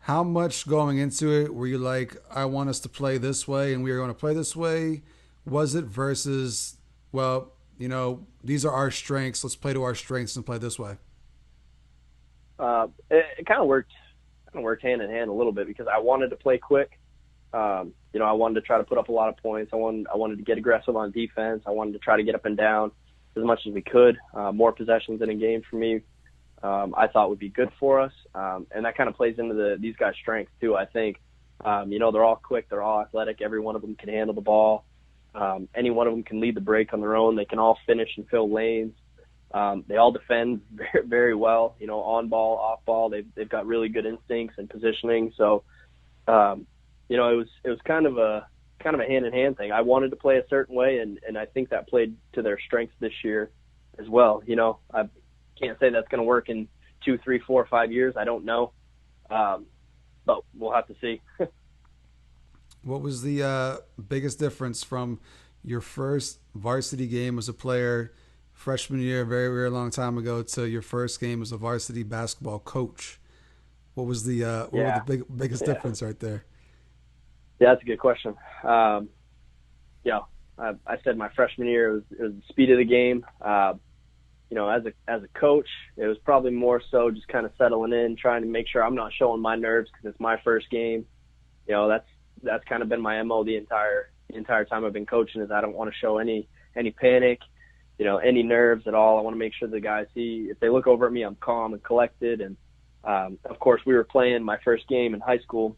How much going into it were you like, I want us to play this way and we are going to play this way? Was it versus, well, these are our strengths, let's play to our strengths and play this way? It kind of worked hand in hand a little bit, because I wanted to play quick. I wanted to try to put up a lot of points. I wanted to get aggressive on defense. I wanted to try to get up and down as much as we could. More possessions in a game for me, I thought would be good for us. And that kind of plays into these guys' strengths too, I think. They're all quick. They're all athletic. Every one of them can handle the ball. Any one of them can lead the break on their own. They can all finish and fill lanes. They all defend very, very well, on ball, off ball. They've got really good instincts and positioning. So, it was kind of a hand in hand thing. I wanted to play a certain way, and I think that played to their strengths this year as well. I can't say that's going to work in 2, 3, 4, 5 years. I don't know, but we'll have to see. What was the biggest difference from your first varsity game as a player freshman year, a very, very long time ago, to your first game as a varsity basketball coach? What was the biggest difference right there? Yeah, that's a good question. I said my freshman year it was the speed of the game. As a coach, it was probably more so just kind of settling in, trying to make sure I'm not showing my nerves because it's my first game. that's kind of been my MO the entire time I've been coaching, is I don't want to show any panic, any nerves at all. I want to make sure the guys see, if they look over at me, I'm calm and collected. And of course, we were playing my first game in high school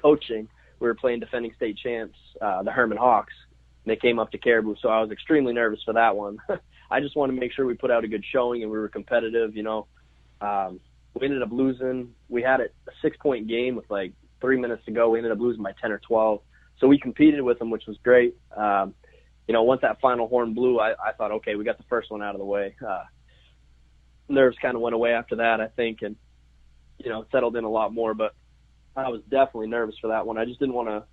coaching. We were playing defending state champs, the Herman Hawks, and they came up to Caribou, so I was extremely nervous for that one. I just wanted to make sure we put out a good showing and we were competitive. We ended up losing. We had a 6-point game with like 3 minutes to go. We ended up losing by 10 or 12. So we competed with them, which was great. Once that final horn blew, I thought, okay, we got the first one out of the way. Nerves kind of went away after that, I think, and settled in a lot more. But I was definitely nervous for that one. I just didn't want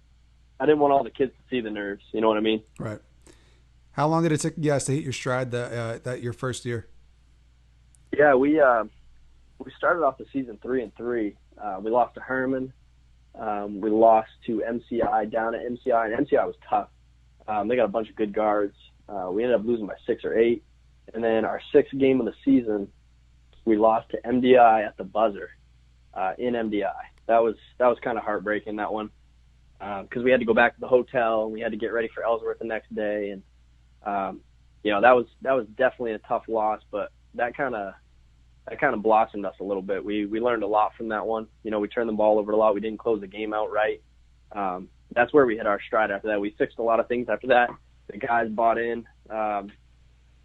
all the kids to see the nerves. You know what I mean? Right. How long did it take you guys to hit your stride that your first year? Yeah, we started off the season 3-3. We lost to Herman. We lost to MCI down at MCI, and MCI was tough. They got a bunch of good guards. We ended up losing by 6 or 8. And then our 6th game of the season, we lost to MDI at the buzzer in MDI. That was kind of heartbreaking, that one, because we had to go back to the hotel and we had to get ready for Ellsworth the next day. And that was definitely a tough loss, but that kind of blossomed us a little bit. We learned a lot from that one. We turned the ball over a lot. We didn't close the game out right. That's where we hit our stride after that. We fixed a lot of things after that. The guys bought in to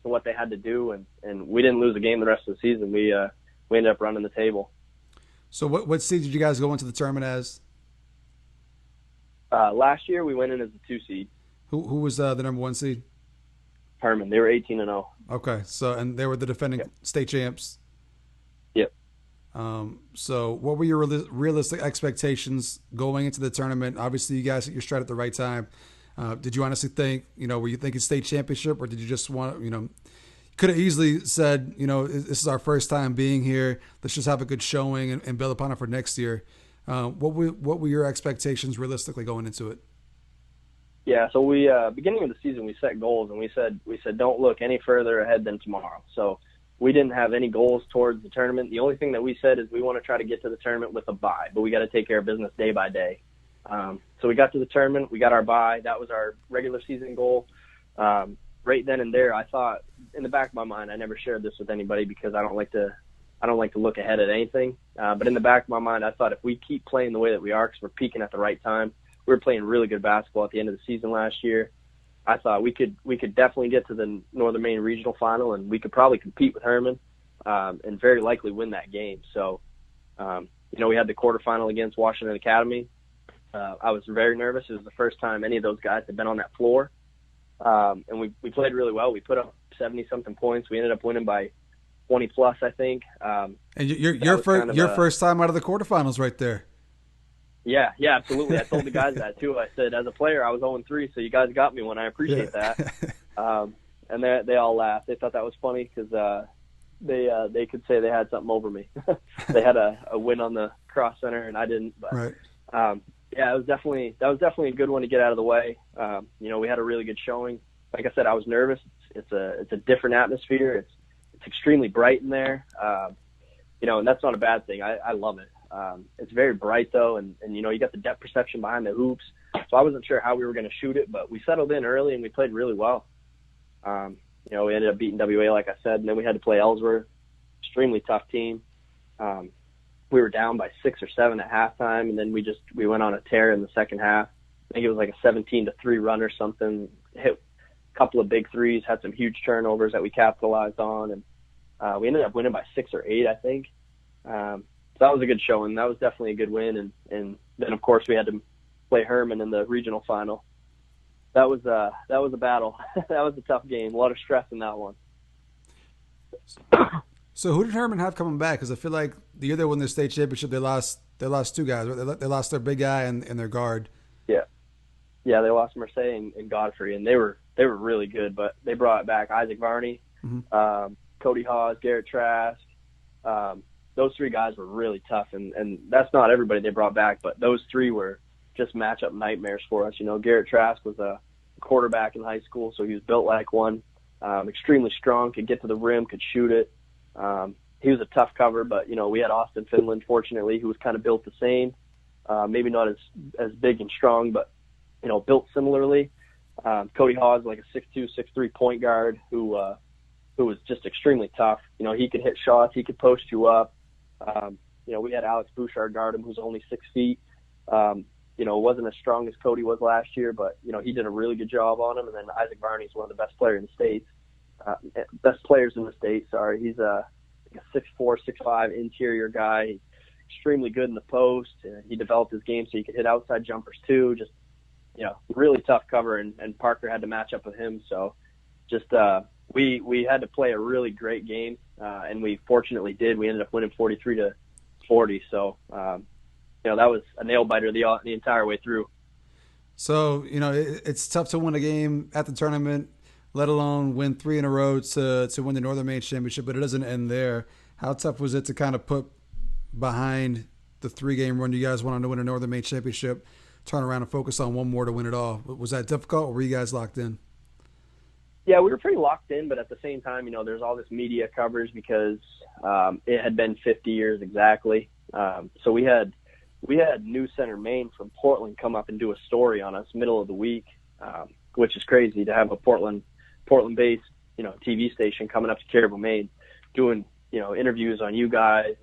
what they had to do, and we didn't lose a game the rest of the season. We ended up running the table. So what seed did you guys go into the tournament as? Last year we went in as the 2 seed. Who was the number 1 seed? Herman. They were 18-0. Okay, and they were the defending state champs. Yep. So what were your realistic expectations going into the tournament? Obviously, you guys hit your stride at the right time. Did you honestly think, were you thinking state championship, or did you just want, could have easily said, this is our first time being here. Let's just have a good showing and build upon it for next year. What were your expectations realistically going into it? Yeah, so we beginning of the season we set goals, and we said don't look any further ahead than tomorrow. So we didn't have any goals towards the tournament. The only thing that we said is we want to try to get to the tournament with a bye, but we got to take care of business day by day. So we got to the tournament, we got our bye. That was our regular season goal. Right then and there, I thought, in the back of my mind, I never shared this with anybody because I don't like to look ahead at anything. But in the back of my mind, I thought if we keep playing the way that we are, because we're peaking at the right time, we were playing really good basketball at the end of the season last year. I thought we could definitely get to the Northern Maine regional final, and we could probably compete with Herman and very likely win that game. So, we had the quarterfinal against Washington Academy. I was very nervous. It was the first time any of those guys had been on that floor. And we played really well. We put up 70-something points. We ended up winning by 20-plus, I think. And your first time out of the quarterfinals right there. Yeah, absolutely. I told the guys that, too. I said, as a player, I was 0-3, so you guys got me one. I appreciate that. And they all laughed. They thought that was funny because they could say they had something over me. They had a win on the cross center, and I didn't. But, right. Yeah, that was definitely a good one to get out of the way. We had a really good showing. Like I said, I was nervous. It's a different atmosphere. It's extremely bright in there. And that's not a bad thing. I love it. It's very bright though, and you got the depth perception behind the hoops. So I wasn't sure how we were going to shoot it, but we settled in early and we played really well. We ended up beating WA, like I said, and then we had to play Ellsworth. Extremely tough team. We were down by 6 or 7 at halftime, and then we went on a tear in the second half. I think it was like a 17-3 run or something. Hit a couple of big threes, had some huge turnovers that we capitalized on, and we ended up winning by 6 or 8, I think. So that was a good showing. That was definitely a good win, and then of course we had to play Herman in the regional final. That was a battle. That was a tough game. A lot of stress in that one. So who did Herman have coming back? Because I feel like the year they won their state championship, they lost 2 guys. Right? They lost their big guy and their guard. Yeah, they lost Mercedes and Godfrey, and they were really good. But they brought back Isaac Varney, Cody Hawes, Garrett Trask. Those 3 guys were really tough, and that's not everybody they brought back, but those 3 were just matchup nightmares for us. Garrett Trask was a quarterback in high school, so he was built like one. Extremely strong, could get to the rim, could shoot it. He was a tough cover, but we had Austin Finland, fortunately, who was kind of built the same. maybe not as big and strong, but, built similarly. Cody Hawes, like a 6'2", 6'3" point guard who was just extremely tough. He could hit shots. He could post you up. We had Alex Bouchard guard him, who's only 6 feet. Wasn't as strong as Cody was last year, but, he did a really good job on him. And then Isaac Varney's one of the best players in the States. Sorry. He's a 6'4", 6'5" interior guy. He's extremely good in the post. He developed his game so he could hit outside jumpers too. Just, really tough cover, and Parker had to match up with him. So just we had to play a really great game, and we fortunately did. We ended up winning 43-40. So, that was a nail biter the entire way through. So, it's tough to win a game at the tournament, let alone win 3 in a row to win the Northern Maine Championship, but it doesn't end there. How tough was it to kind of put behind the 3-game run you guys went on to win a Northern Maine Championship, turn around and focus on one more to win it all? Was that difficult, or were you guys locked in? Yeah, we were pretty locked in, but at the same time, there's all this media coverage because it had been 50 years exactly. So we had News Center Maine from Portland come up and do a story on us middle of the week, which is crazy to have a Portland-based, TV station coming up to Caribou, Maine, doing, interviews on you guys.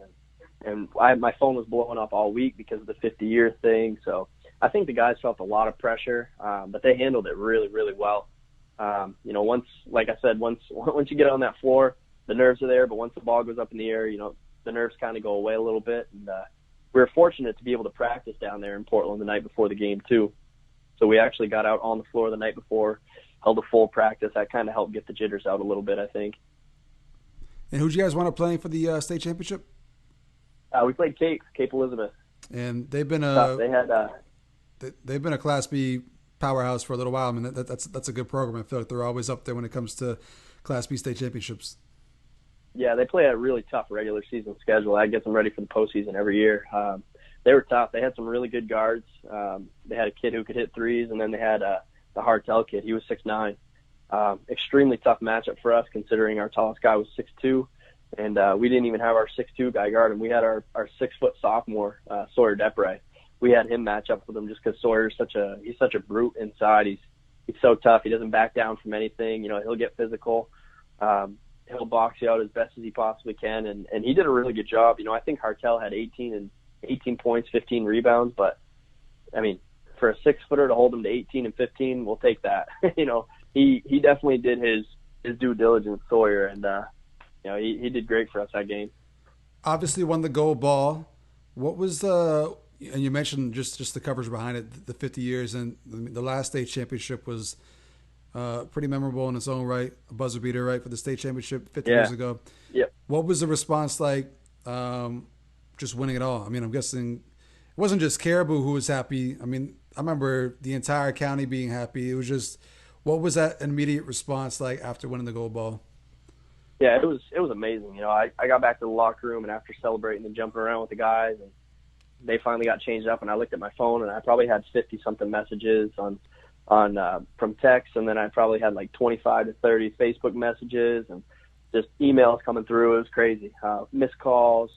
And my phone was blowing up all week because of the 50-year thing. So I think the guys felt a lot of pressure, but they handled it really, really well. Once you get on that floor, the nerves are there, but once the ball goes up in the air, the nerves kind of go away a little bit. And we were fortunate to be able to practice down there in Portland the night before the game too. So we actually got out on the floor the night before, held a full practice. That kind of helped get the jitters out a little bit, I think. And who'd you guys want to play for the state championship? We played Cape Elizabeth. And they've been they've been a Class B powerhouse for a little while. I mean, that's a good program. I feel like they're always up there when it comes to Class B state championships. Yeah, they play a really tough regular season schedule. That gets them ready for the postseason every year. They were tough. They had some really good guards. They had a kid who could hit threes, and then they had the Hartel kid. He was 6'9". Extremely tough matchup for us considering our tallest guy was 6'2", and we didn't even have our 6'2" guy guard him. We had our 6-foot sophomore, Sawyer Depre. We had him match up with him just because Sawyer's such a brute inside. He's so tough. He doesn't back down from anything. He'll get physical. He'll box you out as best as he possibly can, and he did a really good job. I think Hartel had 18 points, 15 rebounds, but I mean, for a 6-footer to hold him to 18 and 15, we'll take that. He definitely did his due diligence, Sawyer, and he did great for us that game. Obviously won the gold ball. What was and you mentioned just the coverage behind it, the 50 years, and the last state championship was pretty memorable in its own right, a buzzer beater, right, for the state championship 50 years ago. Yep. What was the response like just winning it all? I mean, I'm guessing it wasn't just Caribou who was happy. I mean, I remember the entire county being happy. It was just, what was that immediate response like after winning the gold ball? Yeah, it was amazing. I got back to the locker room, and after celebrating and jumping around with the guys, and they finally got changed up, and I looked at my phone, and I probably had 50-something messages on from text, and then I probably had like 25 to 30 Facebook messages and just emails coming through. It was crazy. Missed calls.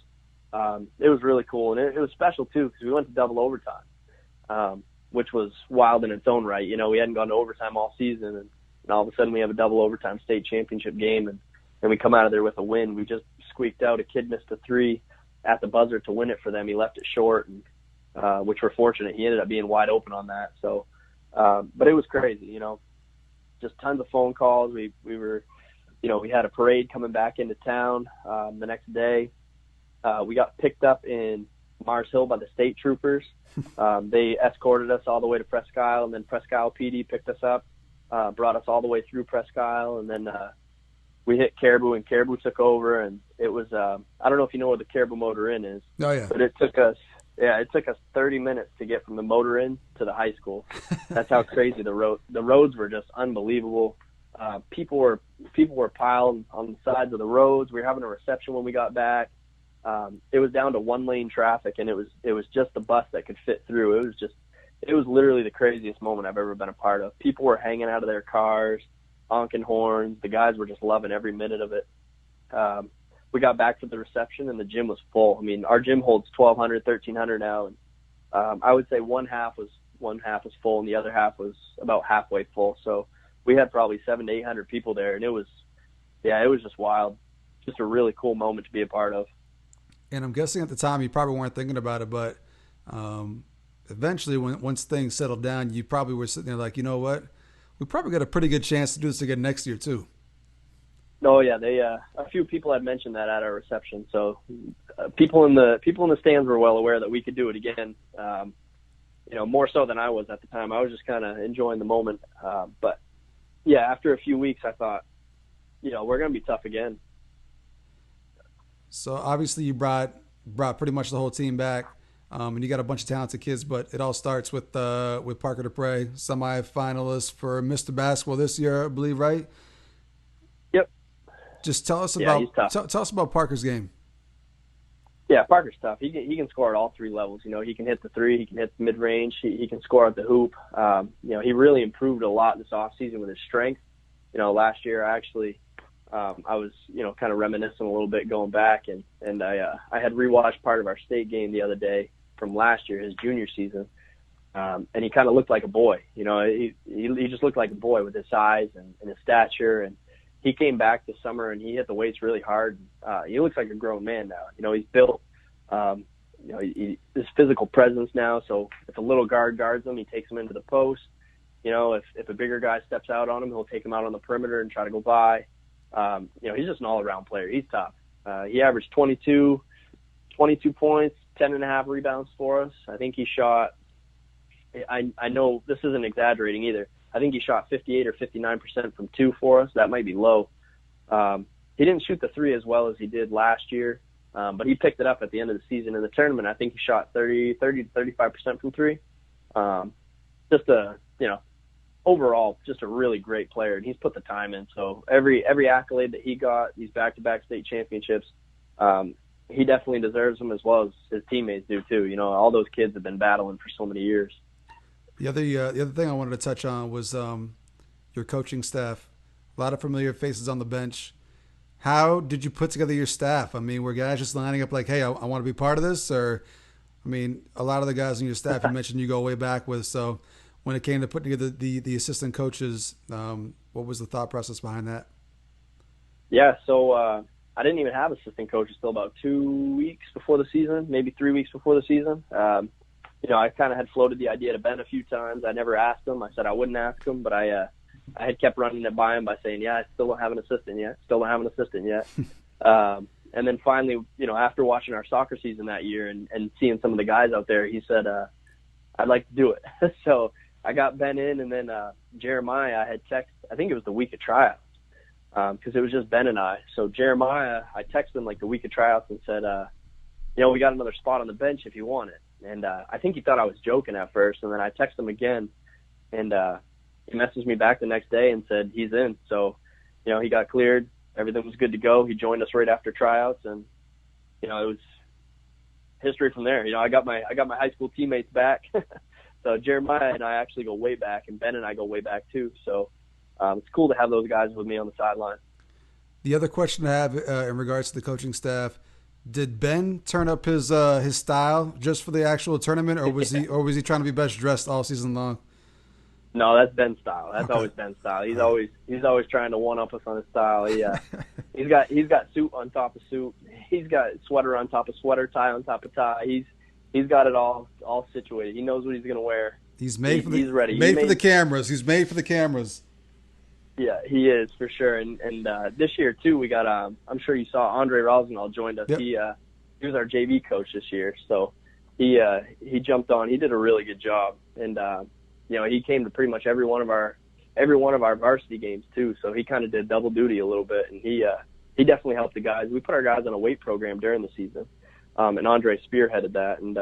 It was really cool, and it was special too because we went to double overtime, which was wild in its own right. We hadn't gone to overtime all season, and all of a sudden we have a double overtime state championship game, and we come out of there with a win. We just squeaked out. A kid missed a 3 at the buzzer to win it for them. He left it short, and which we're fortunate. He ended up being wide open on that. So, but it was crazy, just tons of phone calls. We were, we had a parade coming back into town the next day. We got picked up in Mars Hill by the state troopers. They escorted us all the way to Presque Isle, and then Presque Isle PD picked us up, brought us all the way through Presque Isle, and then we hit Caribou, and Caribou took over, and it was I don't know if you know where the Caribou Motor Inn is. Oh, yeah. But it took us 30 minutes to get from the Motor Inn to the high school. That's how crazy the roads were, just unbelievable. People were piled on the sides of the roads. We were having a reception when we got back. It was down to 1-lane traffic, and it was just the bus that could fit through. It was literally the craziest moment I've ever been a part of. People were hanging out of their cars, honking horns. The guys were just loving every minute of it. We got back to the reception, and the gym was full. I mean, our gym holds 1,200, 1,300 now, and I would say one half was full and the other half was about halfway full. So we had probably 700 to 800 people there, and it was just wild. Just a really cool moment to be a part of. And I'm guessing at the time you probably weren't thinking about it, but eventually once things settled down, you probably were sitting there like, you know what, we probably got a pretty good chance to do this again next year too. Oh yeah, a few people had mentioned that at our reception. So people in the stands were well aware that we could do it again. More so than I was at the time. I was just kind of enjoying the moment. But yeah, after a few weeks, I thought, we're going to be tough again. So obviously you brought pretty much the whole team back, and you got a bunch of talented kids. But it all starts with Parker DePrey, semi-finalist for Mr. Basketball this year, I believe, right? Yep. Just tell us tell us about Parker's game. Yeah, Parker's tough. He can score at all three levels. He can hit the three, he can hit the mid range, he can score at the hoop. He really improved a lot this offseason with his strength. Last year I actually I was kind of reminiscing a little bit going back, and I had rewatched part of our state game the other day from last year, his junior season, and he kind of looked like a boy. He just looked like a boy with his size and his stature, and he came back this summer and he hit the weights really hard. He looks like a grown man now. He's built. His physical presence now. So if a little guard guards him, he takes him into the post. If a bigger guy steps out on him, he'll take him out on the perimeter and try to go by. He's just an all-around player. He's tough. He averaged 22 points, 10.5 rebounds for us. I think he shot. I know this isn't exaggerating either. I think he shot 58 or 59% from two for us. That might be low. He didn't shoot the three as well as he did last year, but he picked it up at the end of the season. In the tournament, I think he shot 30 to 35% from three. Overall, just a really great player, and he's put the time in. So every accolade that he got, these back-to-back state championships, he definitely deserves them, as well as his teammates do too. All those kids have been battling for so many years. The other thing I wanted to touch on was your coaching staff. A lot of familiar faces on the bench. How did you put together your staff? I mean, were guys just lining up like, hey, I want to be part of this? Or, I mean, a lot of the guys on your staff you mentioned you go way back with. So when it came to putting together the assistant coaches, what was the thought process behind that? Yeah, so I didn't even have assistant coaches till about 2 weeks before the season, maybe 3 weeks before the season. I kind of had floated the idea to Ben a few times. I never asked him. I said I wouldn't ask him, but I had kept running it by him by saying, yeah, I still don't have an assistant yet. And then finally, after watching our soccer season that year and seeing some of the guys out there, he said, I'd like to do it. So I got Ben in, and then Jeremiah, I had texted, I think it was the week of tryouts, because it was just Ben and I. So Jeremiah, I texted him like the week of tryouts and said, we got another spot on the bench if you want it. And I think he thought I was joking at first, and then I texted him again, and he messaged me back the next day and said he's in. So, he got cleared. Everything was good to go. He joined us right after tryouts, and it was history from there. I got my high school teammates back. So Jeremiah and I actually go way back, and Ben and I go way back too. So it's cool to have those guys with me on the sideline. The other question I have in regards to the coaching staff: did Ben turn up his style just for the actual tournament, or was he trying to be best dressed all season long? No, that's Ben's style. That's always Ben's style. He's always trying to one up us on his style. He's got suit on top of suit. He's got sweater on top of sweater, tie on top of tie. He's got it all situated. He knows what he's gonna wear. He's ready. Made for the cameras. He's made for the cameras. Yeah, he is for sure. And this year too, we got I'm sure you saw Andre Rosenthal joined us. Yep. He was our JV coach this year, so he jumped on. He did a really good job, and he came to pretty much every one of our varsity games too. So he kind of did double duty a little bit, and he definitely helped the guys. We put our guys on a weight program during the season, and Andre spearheaded that. And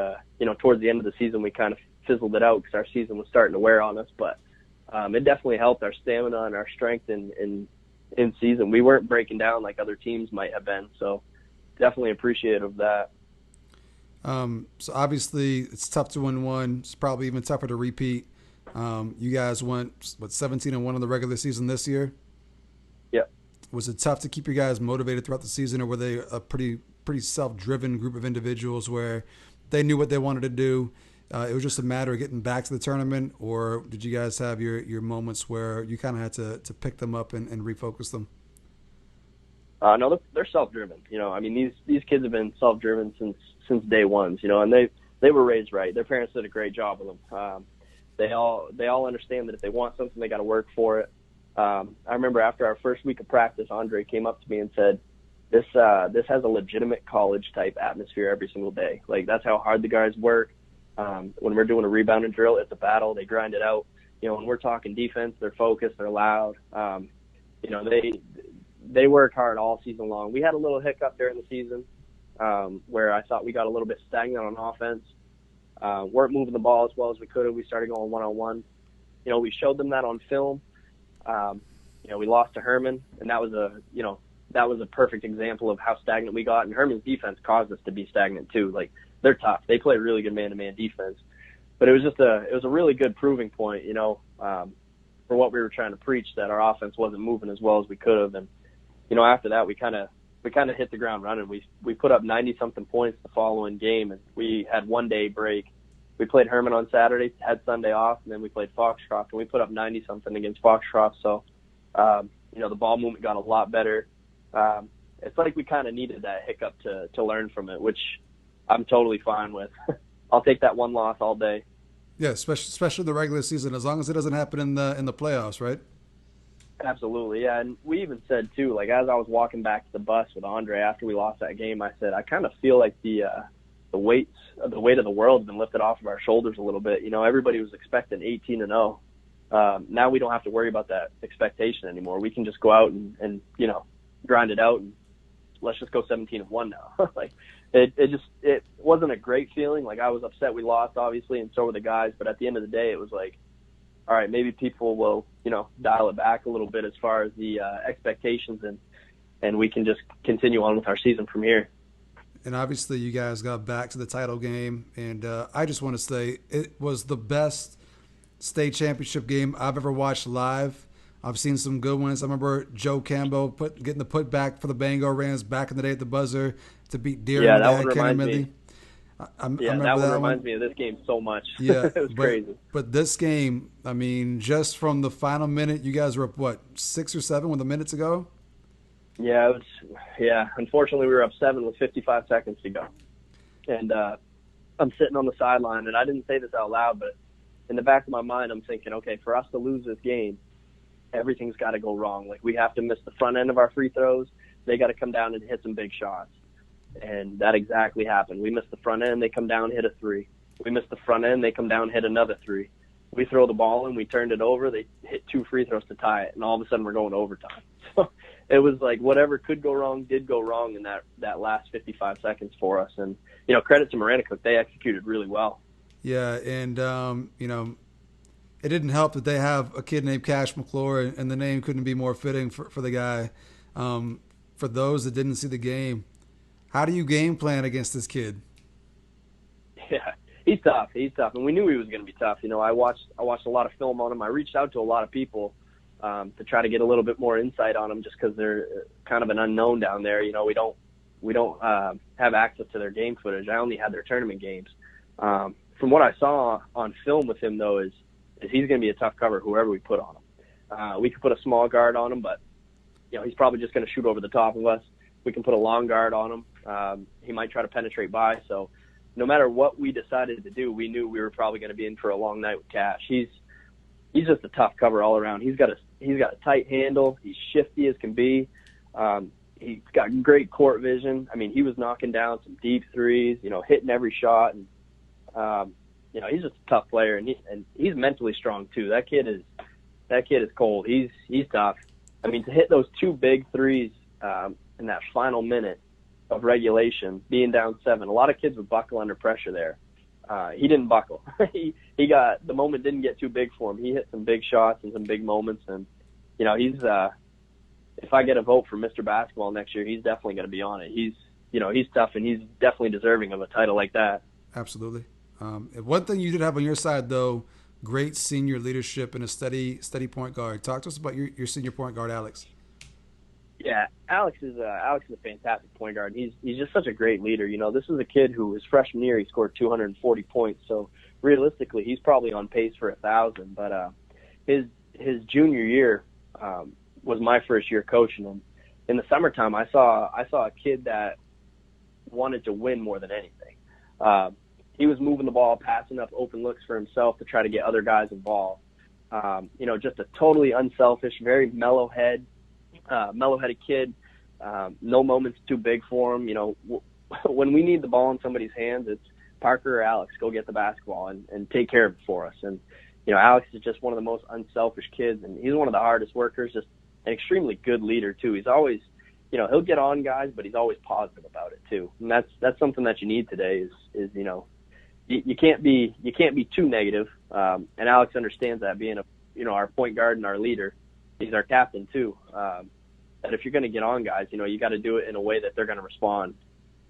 towards the end of the season, we kind of fizzled it out because our season was starting to wear on us, but. It definitely helped our stamina and our strength in season. We weren't breaking down like other teams might have been, so definitely appreciative of that. So obviously it's tough to win one. It's probably even tougher to repeat. You guys went 17-1 in the regular season this year. Yep. Was it tough to keep your guys motivated throughout the season, or were they a pretty self-driven group of individuals where they knew what they wanted to do? it was just a matter of getting back to the tournament, or did you guys have your moments where you kind of had to pick them up and refocus them? No, they're self-driven. I mean, these kids have been self-driven since day one. And they were raised right. Their parents did a great job with them. They all understand that if they want something, they got to work for it. I remember after our first week of practice, Andre came up to me and said, "This has a legitimate college type atmosphere every single day. Like, that's how hard the guys work. When we're doing a rebounding drill, it's a battle. They grind it out. When we're talking defense, they're focused, they're loud. They work hard all season long. We had a little hiccup during the season where I thought we got a little bit stagnant on offense. Weren't moving the ball as well as we could have. We started going one-on-one. We showed them that on film. We lost to Herman, and that was a perfect example of how stagnant we got. And Herman's defense caused us to be stagnant too. Like, they're tough. They play really good man-to-man defense. But it was a really good proving point, for what we were trying to preach, that our offense wasn't moving as well as we could have. And after that, we kind of hit the ground running. We put up 90-something points the following game, and we had one day break. We played Herman on Saturday, had Sunday off, and then we played Foxcroft, and we put up 90-something against Foxcroft. So, the ball movement got a lot better. It's like we kind of needed that hiccup to learn from it, which I'm totally fine with. I'll take that one loss all day. Yeah, especially the regular season, as long as it doesn't happen in the playoffs, right? Absolutely, yeah. And we even said too, like, as I was walking back to the bus with Andre after we lost that game, I said, I kind of feel like the weight of the world has been lifted off of our shoulders a little bit. Everybody was expecting 18-0. Now we don't have to worry about that expectation anymore. We can just go out and grind it out, and let's just go 17-1 now. Like, it wasn't a great feeling. Like, I was upset we lost, obviously, and so were the guys. But at the end of the day, it was like, all right, maybe people will, dial it back a little bit as far as the expectations, and we can just continue on with our season from here. And obviously you guys got back to the title game, and I just want to say it was the best state championship game I've ever watched live. I've seen some good ones. I remember Joe Campbell getting the putback for the Bangor Rams back in the day at the buzzer to beat Deering. Yeah, that one reminds me. I remember that one reminds me of this game so much. Yeah, it was crazy. But this game, I mean, just from the final minute, you guys were up, what, 6 or 7 with a minute to go? Yeah, unfortunately, we were up 7 with 55 seconds to go. And I'm sitting on the sideline, and I didn't say this out loud, but in the back of my mind, I'm thinking, okay, for us to lose this game, everything's got to go wrong. Like, we have to miss the front end of our free throws. They got to come down and hit some big shots. And that exactly happened. We missed the front end, they come down, hit a 3. We missed the front end, they come down, hit another 3. We throw the ball in, we turned it over, they hit 2 free throws to tie it, and all of a sudden we're going to overtime. So it was like whatever could go wrong did go wrong in that last 55 seconds for us. And, credit to Maranacook, they executed really well. Yeah, and, it didn't help that they have a kid named Cash McClure, and the name couldn't be more fitting for the guy. For those that didn't see the game, how do you game plan against this kid? Yeah, he's tough. And we knew he was going to be tough. I watched a lot of film on him. I reached out to a lot of people to try to get a little bit more insight on him, just because they're kind of an unknown down there. We don't have access to their game footage. I only had their tournament games. From what I saw on film with him, though, is he's going to be a tough cover whoever we put on him. We could put a small guard on him, but he's probably just going to shoot over the top of us. We can put a long guard on him. He might try to penetrate by. So no matter what we decided to do, we knew we were probably going to be in for a long night with Cash. He's just a tough cover all around. He's got a tight handle. He's shifty as can be. He's got great court vision. I mean, he was knocking down some deep threes, hitting every shot. And, he's just a tough player, and he's mentally strong too. That kid is cold. He's tough. I mean, to hit those 2 big threes in that final minute of regulation, being down 7, a lot of kids would buckle under pressure there. He didn't buckle. he got, the moment didn't get too big for him. He hit some big shots and some big moments, and he's if I get a vote for Mr. Basketball next year, he's definitely going to be on it. He's tough, and he's definitely deserving of a title like that. Absolutely. One thing you did have on your side, though, great senior leadership and a steady point guard. Talk to us about your senior point guard, Alex. Yeah, Alex is a fantastic point guard. He's just such a great leader. You know, this is a kid who his freshman year he scored 240 points. So realistically, he's probably on pace for 1,000. But his junior year was my first year coaching him. In the summertime, I saw a kid that wanted to win more than anything. He was moving the ball, passing up open looks for himself to try to get other guys involved. You know, just a totally unselfish, very mellow-headed kid. No moment's too big for him. You know, when we need the ball in somebody's hands, it's Parker or Alex, go get the basketball and take care of it for us. And, you know, Alex is just one of the most unselfish kids, and he's one of the hardest workers, just an extremely good leader, too. He's always, you know, he'll get on guys, but he's always positive about it, too. And that's something that you need today is you know, you can't be too negative. And Alex understands that, being our point guard and our leader. He's our captain too. That if you're going to get on guys, you know, you got to do it in a way that they're going to respond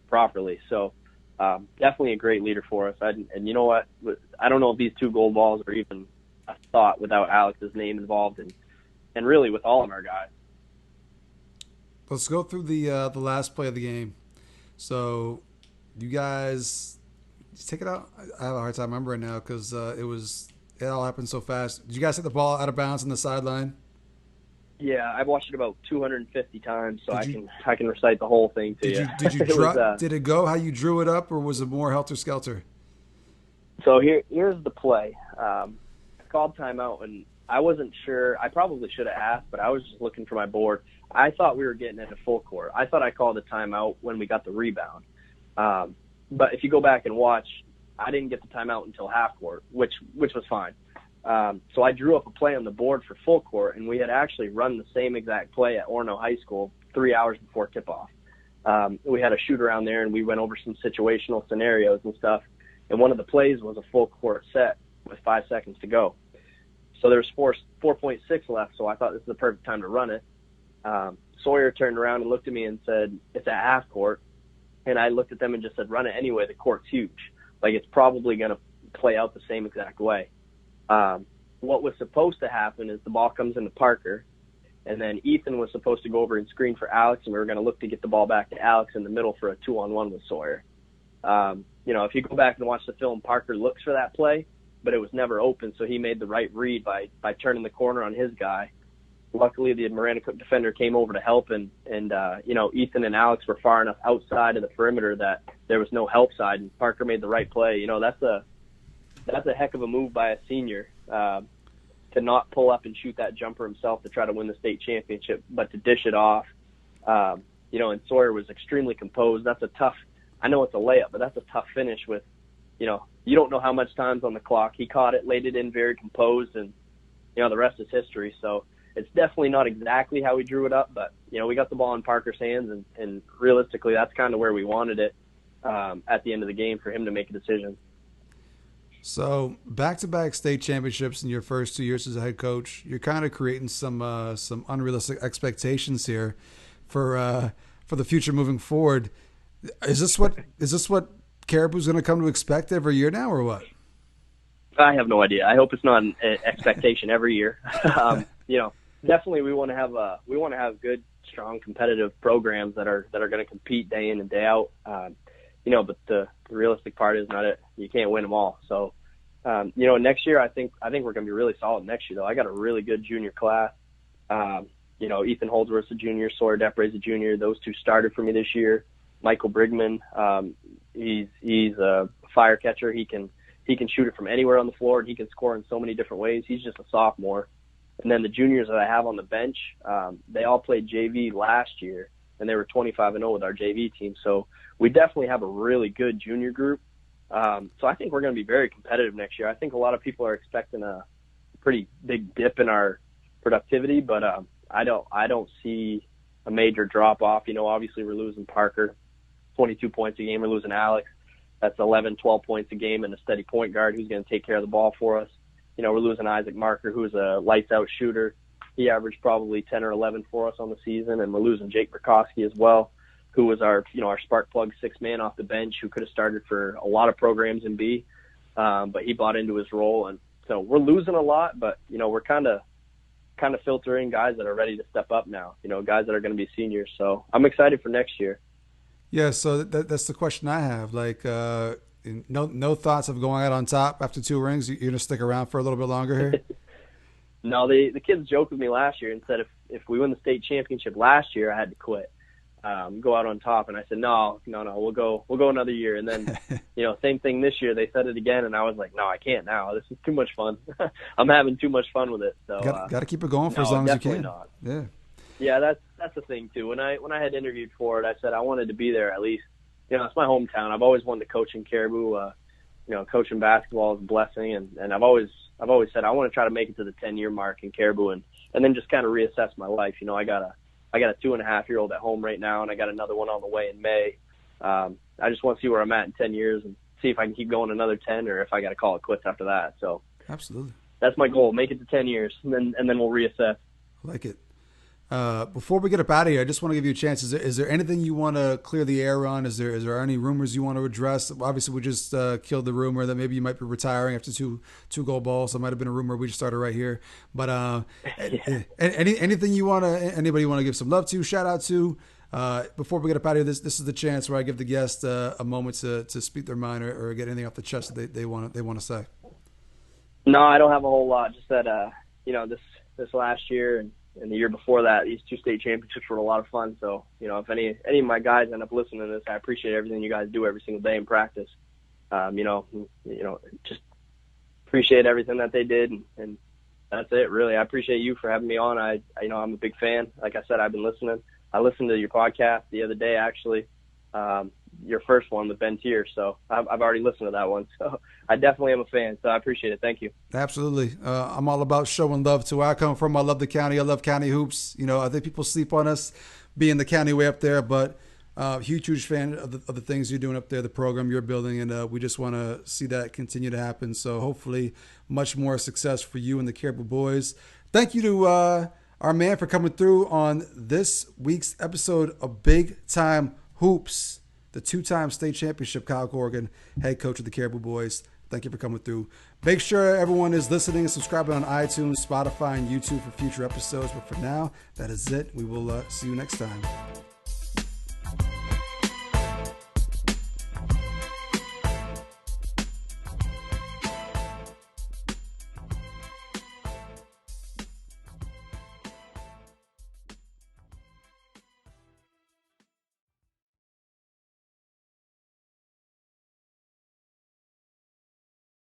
properly. So definitely a great leader for us. And you know what? I don't know if these 2 gold balls are even a thought without Alex's name involved, and really with all of our guys. Let's go through the last play of the game. So you guys take it out. I have a hard time remembering now because it all happened so fast. Did you guys hit the ball out of bounds on the sideline? Yeah, I've watched it about 250 times, so I can recite the whole thing to you. Did you did it go how you drew it up, or was it more helter-skelter? So here's the play. I called timeout, and I wasn't sure. I probably should have asked, but I was just looking for my board. I thought we were getting into full court. I thought I called a timeout when we got the rebound. But if you go back and watch, I didn't get the timeout until half court, which was fine. So I drew up a play on the board for full court, and we had actually run the same exact play at Orono High School 3 hours before tip-off. We had a shoot around there, and we went over some situational scenarios and stuff. And one of the plays was a full court set with 5 seconds to go. So there was 4.6 left, so I thought this is the perfect time to run it. Sawyer turned around and looked at me and said, "It's at half court." And I looked at them and just said, "Run it anyway. The court's huge. Like, it's probably going to play out the same exact way." What was supposed to happen is the ball comes into Parker, and then Ethan was supposed to go over and screen for Alex, and we were going to look to get the ball back to Alex in the middle for a 2-on-1 with Sawyer. You know, if you go back and watch the film, Parker looks for that play, but it was never open, so he made the right read by turning the corner on his guy. Luckily, the Miranda Cook defender came over to help, and you know, Ethan and Alex were far enough outside of the perimeter that there was no help side, and Parker made the right play. You know, that's a heck of a move by a senior to not pull up and shoot that jumper himself to try to win the state championship, but to dish it off. You know, and Sawyer was extremely composed. That's a tough, I know it's a layup, but that's a tough finish with, you know, you don't know how much time's on the clock. He caught it, laid it in very composed, and, you know, the rest is history. So it's definitely not exactly how we drew it up, but, you know, we got the ball in Parker's hands, and realistically that's kind of where we wanted it at the end of the game for him to make a decision. So back-to-back state championships in your first 2 years as a head coach, you're kind of creating some unrealistic expectations here for the future moving forward. Is this what Caribou's going to come to expect every year now, or what? I have no idea. I hope it's not an expectation every year. You know, definitely we want to have good, strong, competitive programs that are going to compete day in and day out. You know, but the realistic part is not it. You can't win them all. So, you know, next year I think we're going to be really solid next year, though. I got a really good junior class. You know, Ethan Holdsworth's a junior, Sawyer Depre's a junior. Those two started for me this year. Michael Brigman, he's a fire catcher. He can shoot it from anywhere on the floor, and he can score in so many different ways. He's just a sophomore. And then the juniors that I have on the bench, they all played JV last year, and they were 25-0 with our JV team. So we definitely have a really good junior group. So I think we're going to be very competitive next year. I think a lot of people are expecting a pretty big dip in our productivity, but I don't see a major drop off. You know, obviously we're losing Parker, 22 points a game. We're losing Alex. That's 11, 12 points a game, and a steady point guard who's going to take care of the ball for us. You know, we're losing Isaac Marker, who's a lights-out shooter. He averaged probably 10 or 11 for us on the season, and we're losing Jake Burkowski as well, who was our spark plug sixth man off the bench, who could have started for a lot of programs in B, but he bought into his role. And so we're losing a lot, but, you know, we're kind of kind of filter in guys that are ready to step up now, guys that are going to be seniors. So I'm excited for next year. Yeah, so that's the question I have. Like, no thoughts of going out on top after 2 rings? You're going to stick around for a little bit longer here? No, the kids joked with me last year and said if we win the state championship last year, I had to quit, go out on top. And I said, no, we'll go another year. And then, same thing this year. They said it again, and I was like, no, I can't now. This is too much fun. I'm having too much fun with it. So got to keep it going for as long as you can. Not. Yeah. Yeah, that's the thing too. When I had interviewed for it, I said I wanted to be there at least. It's my hometown. I've always wanted to coach in Caribou. Coaching basketball is a blessing, and I've always said I want to try to make it to the 10-year mark in Caribou, and then just kind of reassess my life. I got a 2.5-year-old at home right now, and I got another one on the way in May. I just want to see where I'm at in 10 years and see if I can keep going another 10, or if I got to call it quits after that. So absolutely, that's my goal: make it to 10 years, and then we'll reassess. I like it. Before we get up out of here, I just want to give you a chance. Is there anything you want to clear the air on? Is there any rumors you want to address? Obviously, we just killed the rumor that maybe you might be retiring after two gold balls. That might have been a rumor. We just started right here. But anything you anybody want to give some love to, shout out to? Before we get up out of here, this is the chance where I give the guest a moment to speak their mind or get anything off the chest that they want to say. No, I don't have a whole lot. Just that this last year and the year before that, these 2 state championships were a lot of fun. So, if any of my guys end up listening to this, I appreciate everything you guys do every single day in practice. Just appreciate everything that they did, and that's it, really. I appreciate you for having me on. I'm a big fan. Like I said, I've been listening. I listened to your podcast the other day, actually, your first one with Ben Tier. So I've already listened to that one. So I definitely am a fan. So I appreciate it. Thank you. Absolutely. I'm all about showing love to where I come from. I love the county. I love county hoops. I think people sleep on us being the county way up there, but huge fan of the things you're doing up there, the program you're building, and we just want to see that continue to happen. So hopefully much more success for you and the Caribou boys. Thank you to our man for coming through on this week's episode of Big Time Hoops. The 2-time state championship, Kyle Corrigan, head coach of the Caribou boys. Thank you for coming through. Make sure everyone is listening and subscribing on iTunes, Spotify, and YouTube for future episodes. But for now, that is it. We will see you next time.